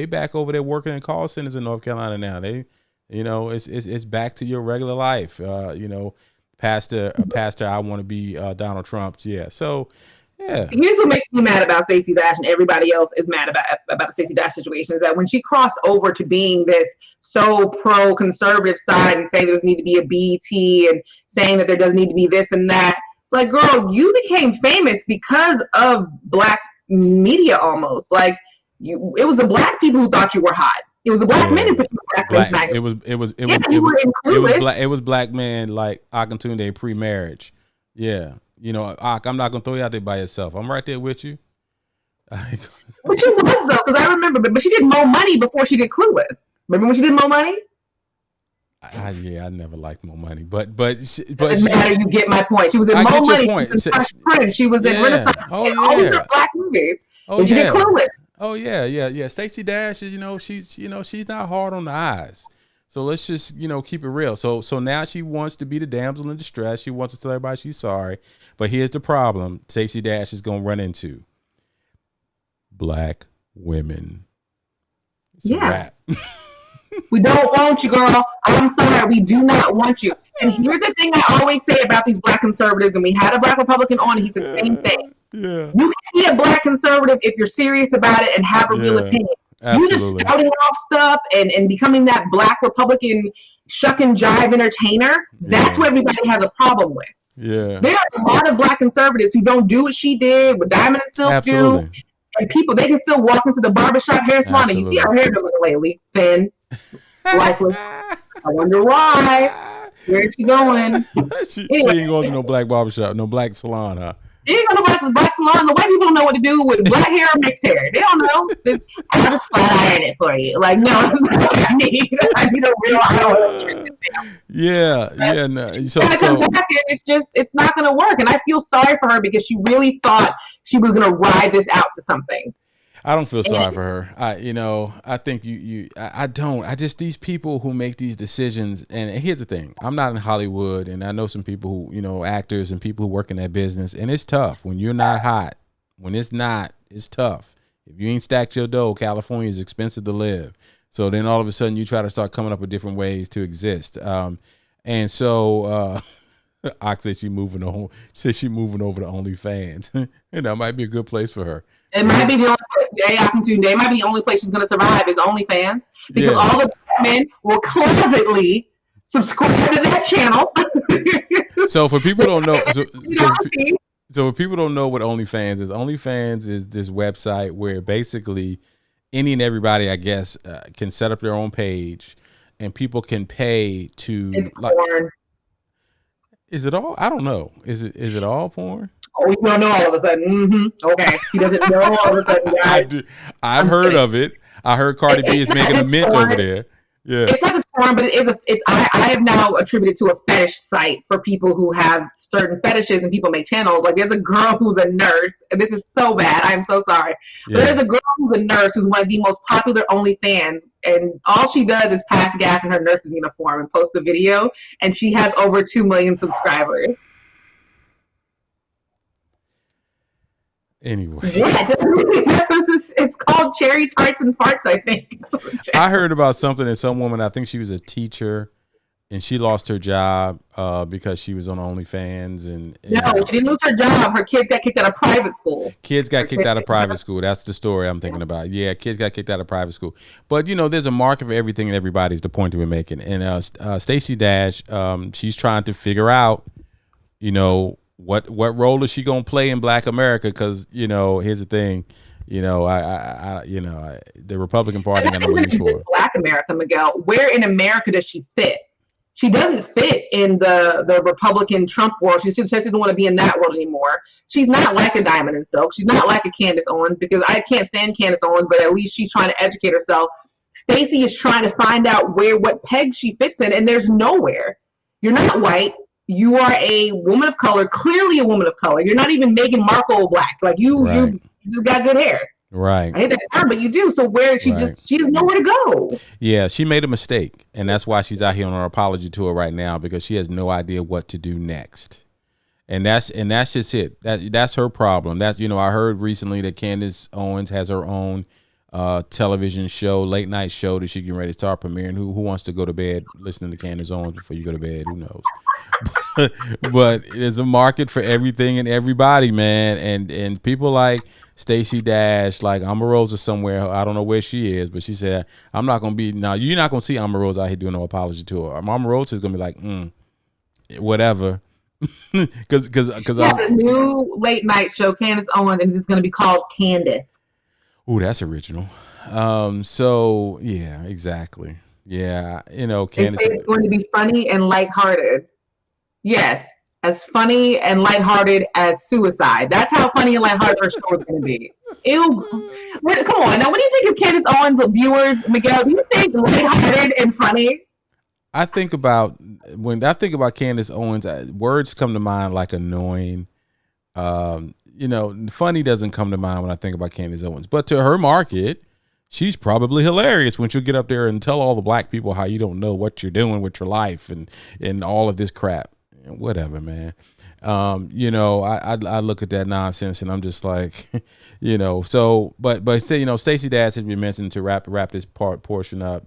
back over there working in call centers in North Carolina now. They, you know, it's back to your regular life. You know, pastor, I want to be Donald Trump's. Yeah, so. Yeah. Here's what makes me mad about Stacey Dash and everybody else is mad about the Stacey Dash situation is that when she crossed over to being this so pro-conservative side and saying there doesn't need to be a BET and saying that there doesn't need to be this and that, it's like, girl, you became famous because of black media almost. Like, it was the black people who thought you were hot. It was the black men who put you in black magazine. It was black men like Akintunde pre-marriage. Yeah. You know, I'm not gonna throw you out there by yourself. I'm right there with you. But she was though, because I remember. But she did Mo Money before she did Clueless. Remember when she did Mo Money? I never liked Mo Money, but doesn't matter. You get my point. She was in Mo Money. She was in Fresh Prince. She was in Renaissance. All these black movies. Oh Did you get yeah. Clueless? Oh yeah. Stacey Dash is, she's not hard on the eyes. So let's just, keep it real. So now she wants to be the damsel in distress. She wants to tell everybody she's sorry. But here's the problem Stacey Dash is gonna run into. Black women. It's a wrap. We don't want you, girl. I'm sorry. We do not want you. And here's the thing I always say about these black conservatives, and we had a black Republican on, and he said the same thing. Yeah. You can be a black conservative if you're serious about it and have a real opinion. Absolutely. You just shouting off stuff and becoming that black Republican shuck and jive entertainer, that's what everybody has a problem with. Yeah. There are a lot of black conservatives who don't do what she did, what Diamond and Silk do. And people, they can still walk into the barbershop hair salon and you see her hair looking lately, thin, lifeless. I wonder why. Where's she going? She ain't going to no black barbershop, no black salon, huh? They ain't gonna go to the black salon. The white people don't know what to do with black hair or mixed hair. They don't know. I'll just flat iron it for you. Like, no, that's not what I need. I need a real iron treatment. Yeah. No. So it's not gonna work. And I feel sorry for her because she really thought she was gonna ride this out to something. I don't feel sorry for her. I think I don't. I just, these people who make these decisions, and here's the thing. I'm not in Hollywood, and I know some people who, actors and people who work in that business, and it's tough when you're not hot. When it's not, it's tough. If you ain't stacked your dough, California is expensive to live. So then all of a sudden you try to start coming up with different ways to exist. And so Ox said she moving over to OnlyFans. And that might be a good place for her. It might be the only place she's going to survive is OnlyFans, because all the men will closetly subscribe to that channel. So for people who don't know, so if people don't know what OnlyFans is this website where basically any and everybody, I guess, can set up their own page, and people can pay to. It's porn. Is it all? I don't know. Is it all porn? Oh, you don't know all of a sudden. Mm-hmm. Okay, he doesn't know all of a sudden. Guys. I've heard of it. I heard Cardi B is making a mint over there. Yeah, it's not just porn, but it is I have now attributed to a fetish site for people who have certain fetishes, and people make channels. Like, there's a girl who's a nurse, and this is so bad. I'm so sorry. But there's a girl who's a nurse who's one of the most popular OnlyFans, and all she does is pass gas in her nurse's uniform and post the video, and she has over 2 million subscribers. Anyway, it's called Cherry Tarts and Farts, I think. I heard about something that some woman, I think she was a teacher, and she lost her job because she was on OnlyFans. No, she didn't lose her job. Her kids got kicked out of private school. Kids got kicked out of private school. That's the story I'm thinking about. Yeah, kids got kicked out of private school. But, there's a market for everything and everybody is the point that we're making. And Stacey Dash, she's trying to figure out, what role is she gonna play in Black America? Because here's the thing, the Republican Party got no use for Black America, Miguel. Where in America does she fit? She doesn't fit in the Republican Trump world. She says she doesn't want to be in that world anymore. She's not like a Diamond and Silk. She's not like a Candace Owens, because I can't stand Candace Owens, but at least she's trying to educate herself. Stacey is trying to find out what peg she fits in, and there's nowhere. You're not white. You are a woman of color, clearly a woman of color. You're not even Meghan Markle black. Like, you just got good hair. Right. I hate that term, but you do. So where she has nowhere to go. Yeah, she made a mistake, and that's why she's out here on her apology tour right now, because she has no idea what to do next. And that's just it. That's her problem. That's I heard recently that Candace Owens has her own television show, late night show that she's getting ready to start premiering. Who wants to go to bed listening to Candace Owens before you go to bed? Who knows? But there's a market for everything and everybody, man. And people like Stacey Dash, like Omarosa somewhere. I don't know where she is, but she said, I'm not going to be, now you're not going to see Omarosa out here doing no apology tour. Omarosa is going to be like, whatever. Because the new late night show, Candace Owens, and it's going to be called Candace. Ooh, that's original. So yeah, exactly. Yeah, Candace. It's going to be funny and lighthearted. Yes, as funny and lighthearted as Suicide. That's how funny and lighthearted her show is going to be. Come on, now when you think of Candace Owens viewers, Miguel, do you think lighthearted and funny? When I think about Candace Owens, words come to mind like annoying. funny doesn't come to mind when I think about Candace Owens. But to her market, she's probably hilarious when she'll get up there and tell all the black people how you don't know what you're doing with your life and all of this crap. Whatever, man. I look at that nonsense and I'm just like, but Stacey Dash has been mentioned to wrap this portion up.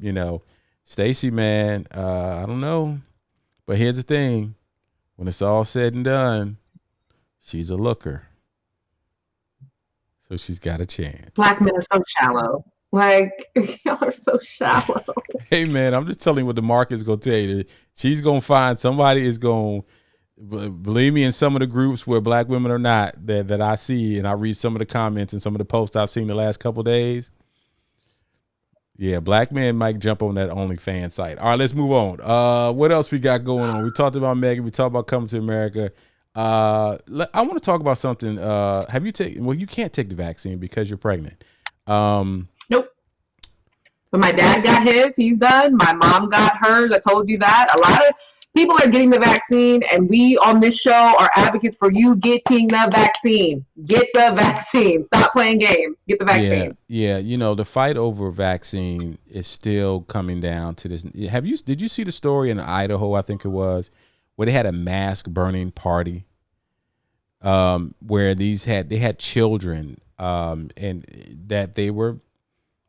Stacey, man, I don't know, but here's the thing: when it's all said and done, she's a looker, so she's got a chance. Black men are so shallow. Like, y'all are so shallow. Hey, man, I'm just telling you what the market's gonna tell you. She's gonna find somebody is gonna. Believe me, in some of the groups where black women are not, that I see, and I read some of the comments and some of the posts I've seen the last couple of days. Yeah, black men might jump on that OnlyFans site. All right, let's move on. What else we got going on? We talked about Meghan. We talked about coming to America. I want to talk about something. Have you taken? Well, you can't take the vaccine because you're pregnant. Nope. But my dad got his. He's done. My mom got hers. I told you that. A lot of people are getting the vaccine, and we on this show are advocates for you getting the vaccine. Get the vaccine. Stop playing games. Get the vaccine. Yeah. The fight over vaccine is still coming down to this. Did you see the story in Idaho, I think it was, where they had a mask burning party, where they had children, and that they were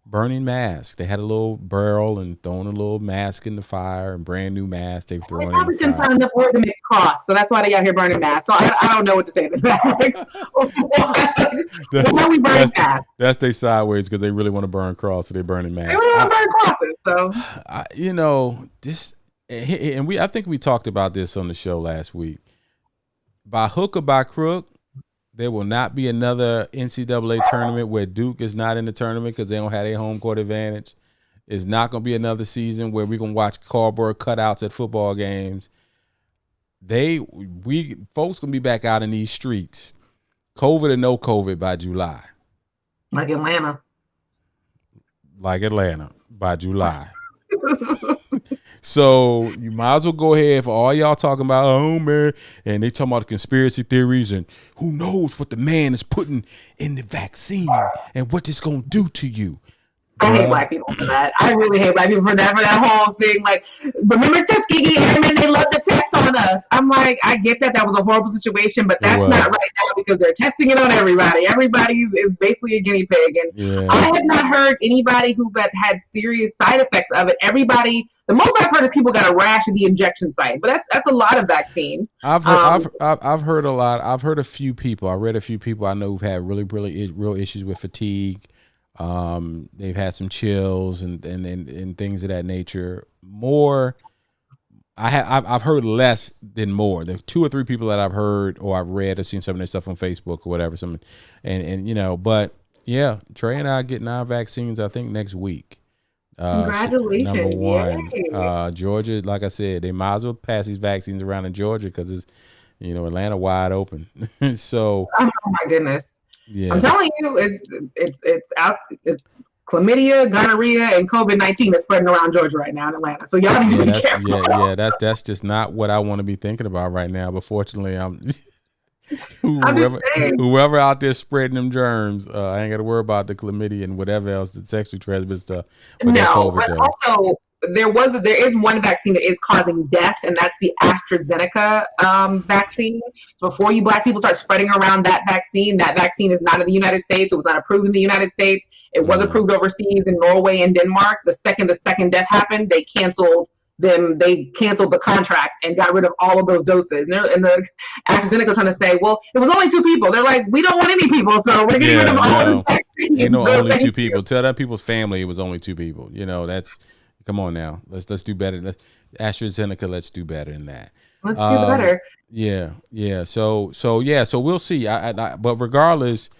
burning masks. They had a little barrel and throwing a little mask in the fire, and brand new mask they've thrown in the fire. They couldn't find enough work to make a cross, so that's why they out here burning masks. So I don't know what to say to that. Why are we burning masks? That's they sideways because they really want to burn cross, so they're burning masks. They really want to burn crosses. So I think we talked about this on the show last week. By hook or by crook, there will not be another NCAA tournament where Duke is not in the tournament because they don't have their home court advantage. It's not going to be another season where we're going to watch cardboard cutouts at football games. Folks going to be back out in these streets, COVID or no COVID, by July. Like Atlanta by July. So you might as well go ahead for all y'all talking about, oh man, and they talking about conspiracy theories and who knows what the man is putting in the vaccine and what it's gonna do to you. I hate black people for that. I really hate black people for that whole thing. Like, remember Tuskegee Airmen? They love to test on us. I'm like, I get that was a horrible situation, but that's not right now because they're testing it on everybody. Everybody is basically a guinea pig. And I have not heard anybody who's had serious side effects of it. The most I've heard is people got a rash at the injection site, but that's a lot of vaccines. I've heard a lot. I've heard a few people. I read a few people I know who've had really, really real issues with fatigue. They've had some chills and things of that nature. More, I've heard less than more. There are 2 or 3 people that I've heard or I've read or seen some of their stuff on Facebook or whatever. But yeah, Trey and I are getting our vaccines, I think, next week. Congratulations. Number 1, Georgia, like I said, they might as well pass these vaccines around in Georgia because it's, Atlanta wide open. So, oh my goodness. Yeah. I'm telling you, it's out. It's chlamydia, gonorrhea, and COVID-19 is spreading around Georgia right now in Atlanta. So y'all need to be careful. That's just not what I want to be thinking about right now. But fortunately, whoever out there spreading them germs, I ain't got to worry about the chlamydia and whatever else, the sexually transmitted stuff. But also there is one vaccine that is causing deaths, and that's the AstraZeneca vaccine. So before you black people start spreading around that vaccine is not in the United States. It was not approved in the United States. It was approved overseas in Norway and Denmark. The second death happened, they canceled the contract and got rid of all of those doses. And the AstraZeneca trying to say, well, it was only 2 people. They're like, we don't want any people, so we're getting rid of all the vaccines. Only 2 people. Tell that people's family it was only 2 people. That's. Come on now. Let's do better. AstraZeneca, let's do better than that. Let's do better. Yeah. So we'll see. But regardless,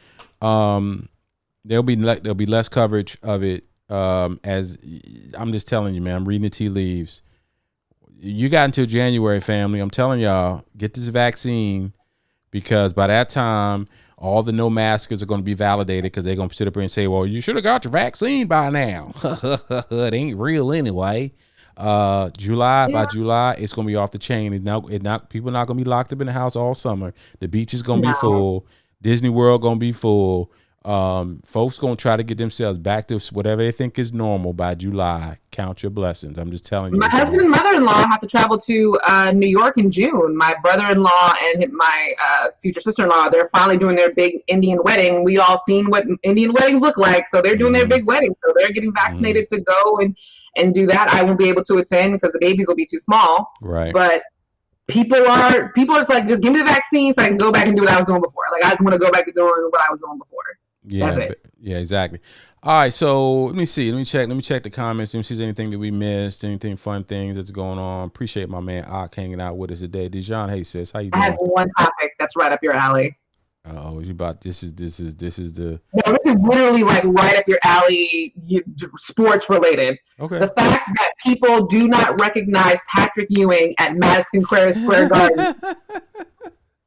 there'll be less coverage of it. As I'm just telling you, man, I'm reading the tea leaves. You got until January, family. I'm telling y'all, get this vaccine because by that time, all the no maskers are going to be validated because they're going to sit up here and say, well, you should have got your vaccine by now. It ain't real anyway. By July, it's going to be off the chain. People not going to be locked up in the house all summer. The beach is going to be full. Disney World gonna be full. Folks gonna try to get themselves back to whatever they think is normal by July. Count your blessings. I'm just telling you. My husband and mother-in-law have to travel to New York in June. My brother-in-law and my future sister-in-law, they're finally doing their big Indian wedding. We all seen what Indian weddings look like, so they're doing their big wedding. So they're getting vaccinated to go and do that. I won't be able to attend because the babies will be too small. Right. But people it's like, just give me the vaccine so I can go back and do what I was doing before. Like, I just want to go back to doing what I was doing before. Yeah, yeah, exactly. All right, so let me see. Let me check the comments. Let me see if there's anything that we missed, anything fun things that's going on. Appreciate my man Ak hanging out with us today. Dijon, hey sis, how you doing? I have one topic that's right up your alley. Oh, you about this is the No, this is literally like right up your alley, sports related. Okay. The fact that people do not recognize Patrick Ewing at Madison Square Garden.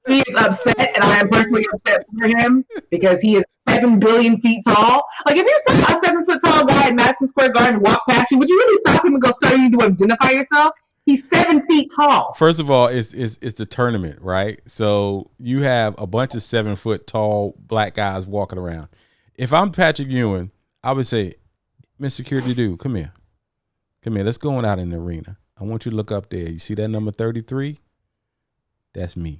He is upset, and I am personally upset for him because he is 7 billion feet tall. Like, if you saw a 7 foot tall guy at Madison Square Garden walk past you, would you really stop him and go, "Sir, you need to identify yourself"? He's 7 feet tall. First of all, it's the tournament, right? So you have a bunch of 7 foot tall black guys walking around. If I'm Patrick Ewing, I would say, "Mr. Security Dude, come here. Let's go on out in the arena. I want you to look up there. You see that number 33? That's me."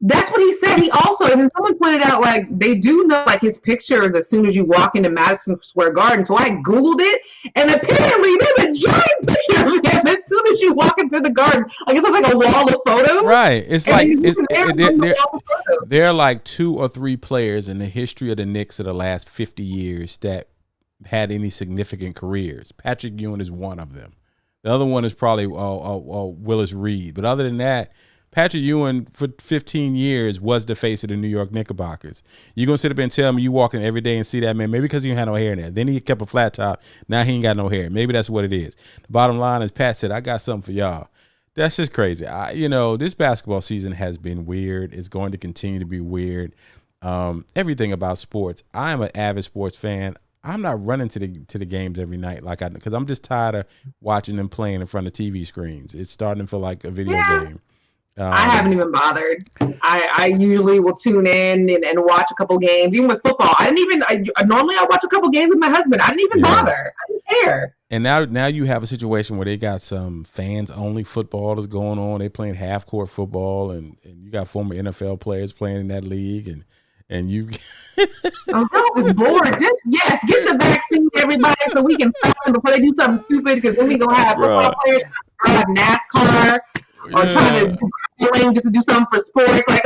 That's what he said. He also, and someone pointed out, like, they do know, like, his pictures as soon as you walk into Madison Square Garden. So I Googled it, and apparently there's a giant picture of him as soon as you walk into the garden. Like, it's like a wall of photos. Right. It's like, there are like 2 or 3 players in the history of the Knicks of the last 50 years that had any significant careers. Patrick Ewing is one of them. The other one is probably Willis Reed. But other than that, Patrick Ewing for 15 years was the face of the New York Knickerbockers. You're going to sit up and tell me you walk in every day and see that man, maybe because he had no hair in there. Then he kept a flat top. Now he ain't got no hair. Maybe that's what it is. The bottom line is Pat said, "I got something for y'all." That's just crazy. This basketball season has been weird. It's going to continue to be weird. Everything about sports. I am an avid sports fan. I'm not running to the games every night because I'm just tired of watching them playing in front of TV screens. It's starting to feel like a video game. I haven't even bothered. I usually will tune in and watch a couple games, even with football. Normally I watch a couple games with my husband. I didn't even bother. I didn't care. And now you have a situation where they got some fans only football that's going on. They playing half court football, and you got former NFL players playing in that league, and you. I'm just bored. Get the vaccine, everybody, so we can stop them before they do something stupid. Because then we gonna have football players drive NASCAR. Or trying to just to do something for sports. Like,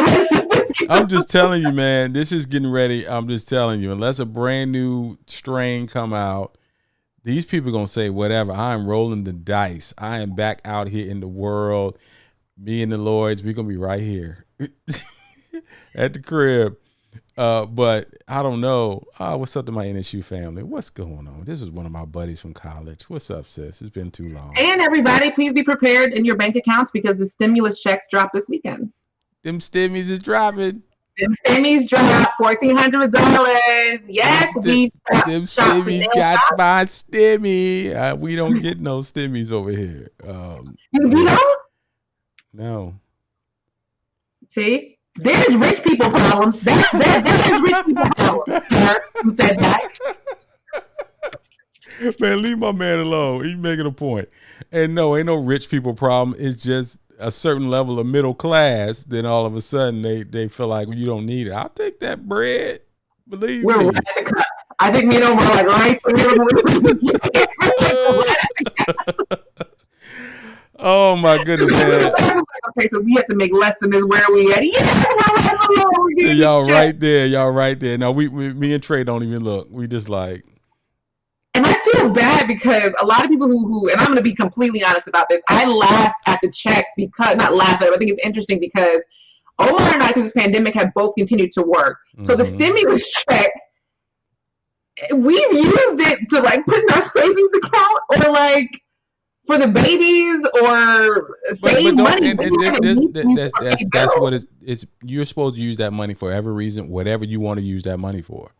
I'm just telling you, man, this is getting ready. I'm just telling you, unless a brand new strain come out, these people are going to say whatever. I am rolling the dice. I am back out here in the world. Me and the Lloyds, we're going to be right here at the crib. But I don't know. What's up to my NSU family? What's going on? This is one of my buddies from college. What's up, sis? It's been too long. And everybody, please be prepared in your bank accounts because the stimulus checks drop this weekend. Them stimmies is dropping. Them stimmies dropped $1,400. Yes, them stimmies got my stimmy. We don't get no stimmies over here. You don't? No. See? There's rich people problems. There's rich people problems. Who said that? Man, leave my man alone. He's making a point. And no, ain't no rich people problem. It's just a certain level of middle class. Then all of a sudden they feel like you don't need it. I'll take that bread. Believe me. Right at the cusp. I think me and Omar are like right. Oh my goodness, man. Okay, so we have to make less than this. Where are we at? So y'all right there. No, me and Trey don't even look. We just like. And I feel bad because a lot of people who and I'm going to be completely honest about this. I laugh at the check because not laugh at it. I think it's interesting because Omar and I through this pandemic have both continued to work. Mm-hmm. So the stimulus check, we've used it to like put in our savings account or like. For the babies or save money. That's what it's. You're supposed to use that money for every reason, whatever you want to use that money for.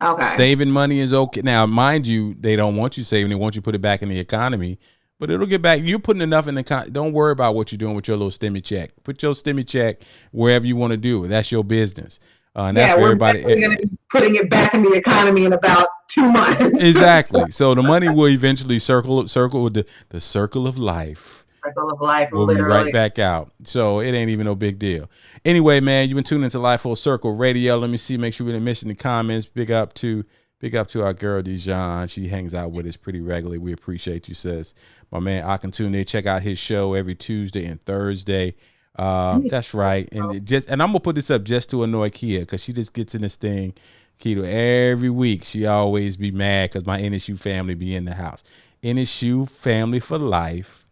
Okay. Saving money is okay. Now, mind you, they don't want you saving. They want you to put it back in the economy. But it'll get back. You're putting enough in the don't worry about what you're doing with your little stimmy check. Put your stimmy check wherever you want to do it. That's your business. And that's for we're everybody. going to be putting it back in the economy in about 2 months. Exactly. So the money will eventually circle with the circle of life. Circle of life, will literally. be right back out. So it ain't even no big deal. Anyway, man, you've been tuning into Life Full Circle Radio. Let me see. Make sure we didn't mention the comments. Big up to our girl Dijon. She hangs out with us pretty regularly. We appreciate you, sis. My man Akintunde. Check out his show every Tuesday and Thursday. That's right. And I'm gonna put this up just to annoy Kia, because she just gets in this thing, Keto, every week. She always be mad because my NSU family be in the house. NSU family for life.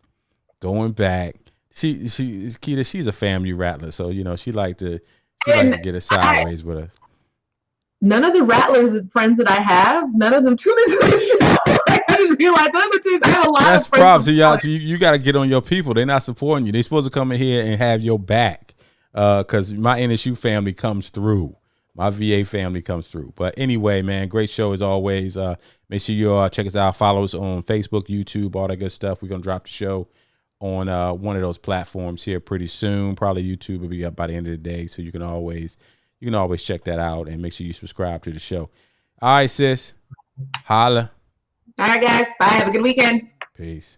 Going back. Keita, she's a family rattler, so she likes to get us sideways with us. None of the rattlers and friends that I have, none of them tune into the show. I didn't realize none of the teams. I have a lot That's of friends. props. So y'all, so you got to get on your people. They're not supporting you. They're supposed to come in here and have your back. Because my NSU family comes through. My VA family comes through. But anyway, man, great show as always. Make sure you check us out. Follow us on Facebook, YouTube, all that good stuff. We're gonna drop the show on one of those platforms here pretty soon. Probably YouTube will be up by the end of the day, so you can always check that out and make sure you subscribe to the show. All right, sis. Holla. All right, guys. Bye. Have a good weekend. Peace.